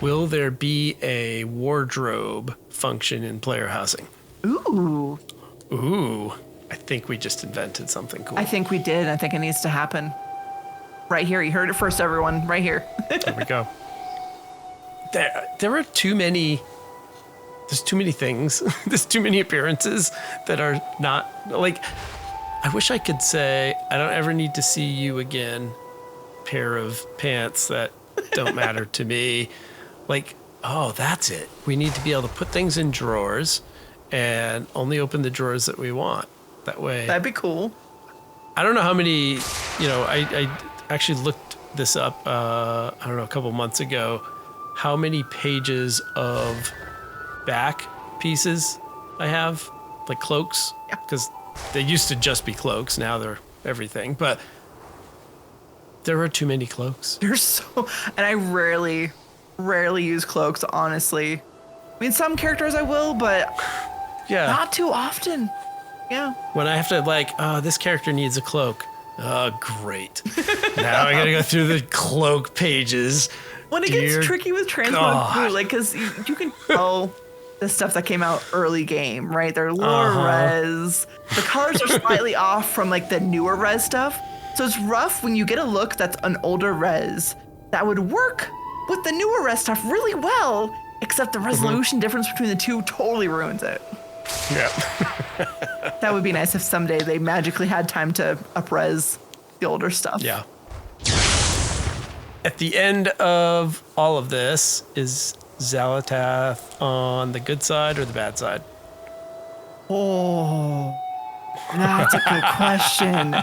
Will there be a wardrobe function in player housing? Ooh. I think we just invented something cool. I think we did. I think it needs to happen. Right here. You heard it first, everyone. Right here. There we go. There are too many. There's too many things. There's too many appearances that are not like. I wish I could say I don't ever need to see you again. Pair of pants that don't matter to me. Like, oh, that's it. We need to be able to put things in drawers and only open the drawers that we want. That way. That'd be cool. I don't know how many. I actually looked this up. I don't know, a couple months ago. How many pages of back pieces I have, like cloaks, because they used to just be cloaks. Now they're everything, but there are too many cloaks. There's so, and I rarely use cloaks, honestly. I mean, some characters I will, but not too often. Yeah. When I have to this character needs a cloak. Oh, great. Now I gotta go through the cloak pages. When it gets tricky with transmog blue, like, because you can tell the stuff that came out early game, right? They're lower res. The colors are slightly off from like the newer res stuff. So it's rough when you get a look that's an older res that would work with the newer res stuff really well, except the resolution difference between the two totally ruins it. Yeah. That would be nice if someday they magically had time to up-res the older stuff. Yeah. At the end of all of this, is Xalatath on the good side or the bad side? Oh, that's a good question.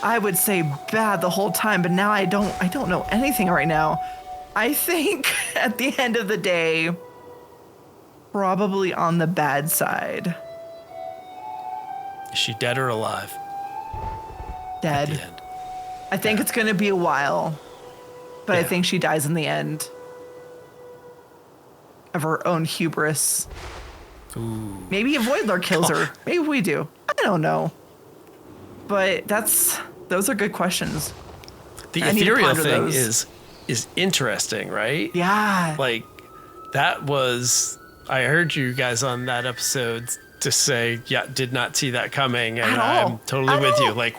I would say bad the whole time, but now I don't know anything right now. I think at the end of the day, probably on the bad side. Is she dead or alive? Dead. At the end. I think it's going to be a while, but I think she dies in the end of her own hubris. Ooh. Maybe a Voidlord kills her. Maybe we do. I don't know. But those are good questions. The ethereal thing is interesting, right? Yeah. Like, that was, I heard you guys on that episode to say, yeah, did not see that coming. And I'm totally with you. Like,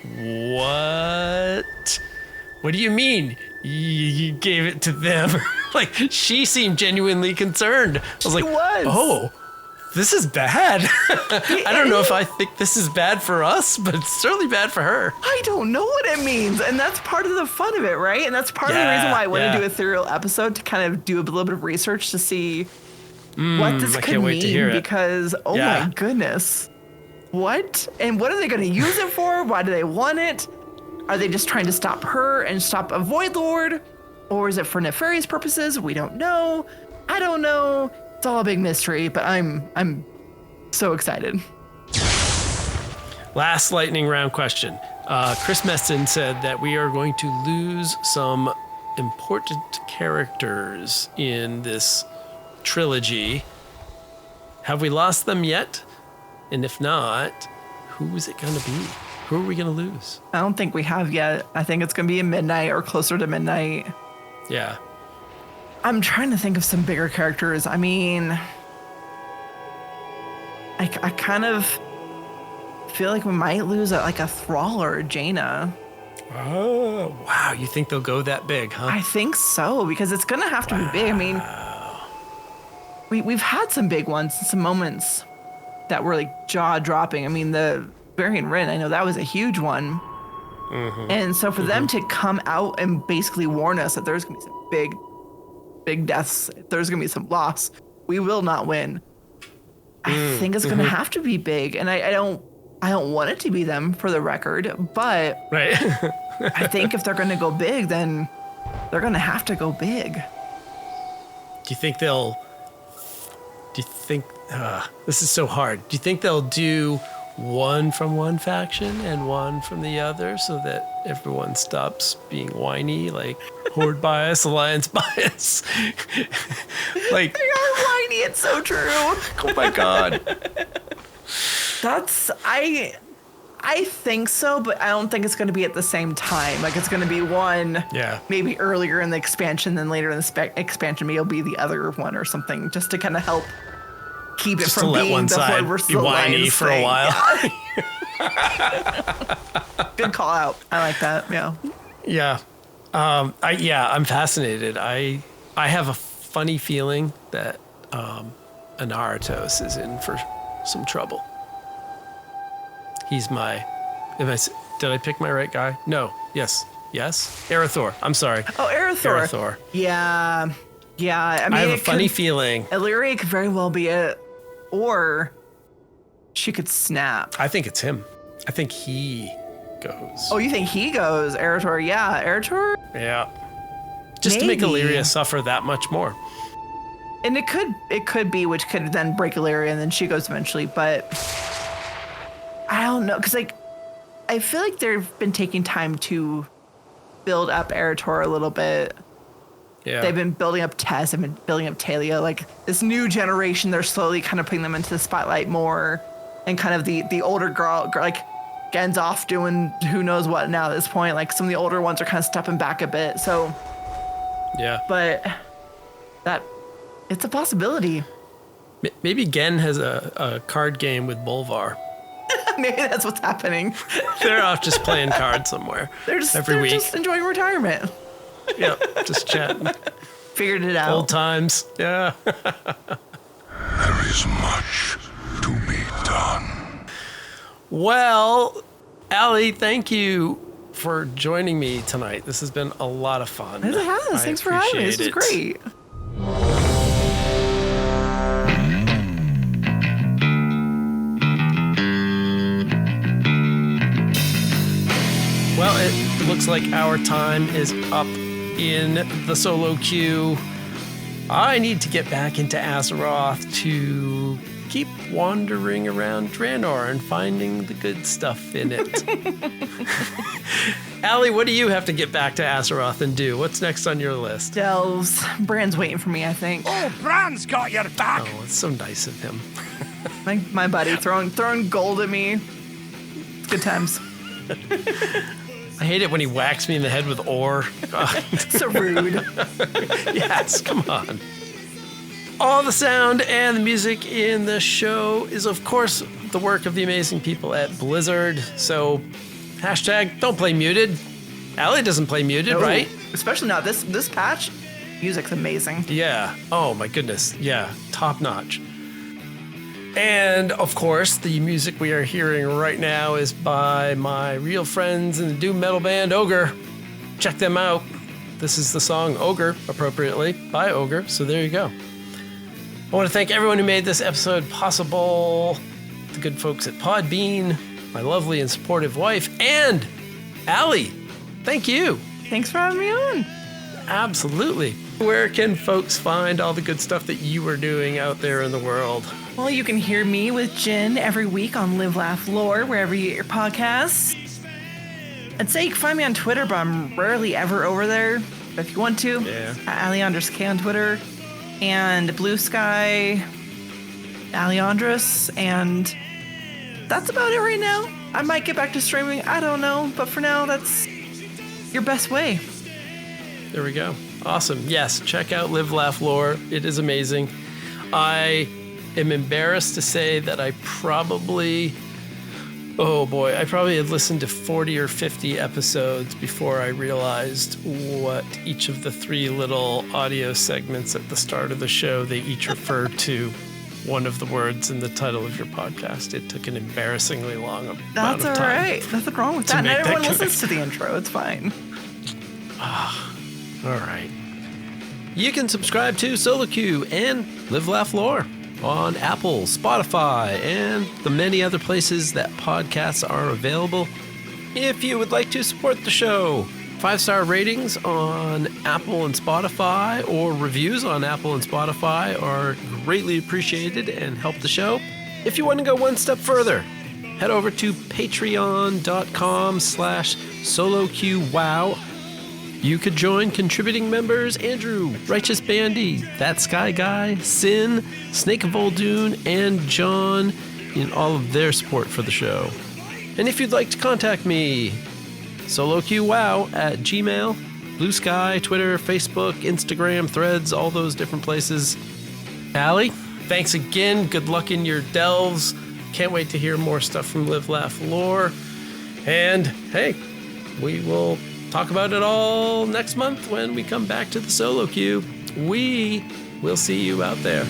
what? What do you mean you gave it to them? Like, she seemed genuinely concerned. I was like, oh, this is bad. I don't know if I think this is bad for us, but it's certainly bad for her. I don't know what it means. And that's part of the fun of it, right? And that's part of the reason why I want to do a ethereal episode, to kind of do a little bit of research to see what this could mean. Because, my goodness. What? And what are they going to use it for? Why do they want it? Are they just trying to stop her and stop a Voidlord? Or is it for nefarious purposes? We don't know. I don't know. It's all a big mystery, but I'm so excited. Last lightning round question. Chris Meston said that we are going to lose some important characters in this trilogy. Have we lost them yet? And if not, who is it going to be? Who are we going to lose? I don't think we have yet. I think it's going to be midnight or closer to midnight. Yeah. I'm trying to think of some bigger characters. I mean, I kind of feel like we might lose a Thrall or a Jaina. Oh, wow. You think they'll go that big, huh? I think so, because it's going to have to be big. I mean, we've had some big ones, some moments that were like jaw-dropping. I mean, the Varian Rin, I know that was a huge one. Mm-hmm. And so for them to come out and basically warn us that there's going to be some big deaths, there's going to be some loss, we will not win. I think it's going to have to be big. And I don't want it to be them, for the record, but right. I think if they're going to go big, then they're going to have to go big. Do you think this is so hard. Do you think they'll do one from one faction and one from the other so that everyone stops being whiny, like Horde bias, Alliance bias? Like, they are whiny, it's so true. Oh my God. I think so, but I don't think it's going to be at the same time. Like, it's going to be one, maybe earlier in the expansion, then later in the expansion, maybe it'll be the other one or something, just to kind of help keep it from being one the side Horde be whiny for a while. Yeah. Good call out. I like that. Yeah. Yeah. I'm fascinated. I have a funny feeling that Anaratos is in for some trouble. He's my. Did I pick my right guy? No. Yes. Arathor. I'm sorry. Oh, Arathor. Arathor. Yeah. I mean, I have a funny feeling. Illyria could very well be it, or she could snap. I think it's him. I think he goes. Oh, you think he goes? Arator? Yeah, Arator. Yeah. Just to make Illyria suffer that much more. And it could be, which could then break Illyria, and then she goes eventually. But I don't know, because I feel like they've been taking time to build up Arator a little bit. Yeah. They've been building up Tess, they've been building up Talia. Like this new generation, they're slowly kind of putting them into the spotlight more, and kind of the older girl, like Gen's off doing who knows what now at this point. Like some of the older ones are kind of stepping back a bit. So yeah. But it's a possibility. Maybe Gen has a card game with Bolvar. Maybe that's what's happening. They're off just playing cards somewhere. They're just enjoying retirement. Yep, just chatting. Figured it out. Old times. Yeah. There is much to be done. Well, Allie, thank you for joining me tonight. This has been a lot of fun. It has. Thanks for having me. This was great. Well, it looks like our time is up in the solo queue. I need to get back into Azeroth to keep wandering around Draenor and finding the good stuff in it. Allie, what do you have to get back to Azeroth and do? What's next on your list? Delves. Bran's waiting for me, I think. Oh, Bran's got your back. Oh, it's so nice of him. my buddy throwing gold at me. It's good times. I hate it when he whacks me in the head with ore. So rude. Yes, come on. All the sound and the music in the show is, of course, the work of the amazing people at Blizzard. So, hashtag don't play muted. Allie doesn't play muted, right? Especially not this patch. Music's amazing. Yeah. Oh, my goodness. Yeah. Top notch. And, of course, the music we are hearing right now is by my real friends in the doom metal band Ogre. Check them out. This is the song Ogre, appropriately, by Ogre. So there you go. I want to thank everyone who made this episode possible. The good folks at Podbean, my lovely and supportive wife, and Allie. Thank you. Thanks for having me on. Absolutely. Where can folks find all the good stuff that you are doing out there in the world? Well, you can hear me with Jen every week on Live, Laugh, Lore, wherever you get your podcasts. I'd say you can find me on Twitter, but I'm rarely ever over there. But if you want to, @Andras on Twitter. And Blue Sky, Andras, and that's about it right now. I might get back to streaming, I don't know, but for now, that's your best way. There we go. Awesome. Yes, check out Live, Laugh, Lore. It is amazing. I am embarrassed to say that I probably had listened to 40 or 50 episodes before I realized what each of the three little audio segments at the start of the show, they each refer to one of the words in the title of your podcast. It took an embarrassingly long amount of time. That's all right. Nothing wrong with that. Not everyone listens to the intro. It's fine. All right. You can subscribe to Solo Queue and Live, Laugh, Lore on Apple, Spotify, and the many other places that podcasts are available. If you would like to support the show, 5-star ratings on Apple and Spotify or reviews on Apple and Spotify are greatly appreciated and help the show. If you want to go one step further, head over to patreon.com/soloqwow. You could join contributing members Andrew, Righteous Bandy, ThatSkyGuy, Sin, Snake of Vol'dun, and John in all of their support for the show. And if you'd like to contact me, soloqwow@gmail, Blue Sky, Twitter, Facebook, Instagram, Threads, all those different places. Allie, thanks again. Good luck in your delves. Can't wait to hear more stuff from Live, Laugh, Lore. And hey, we will talk about it all next month when we come back to the solo queue. We will see you out there.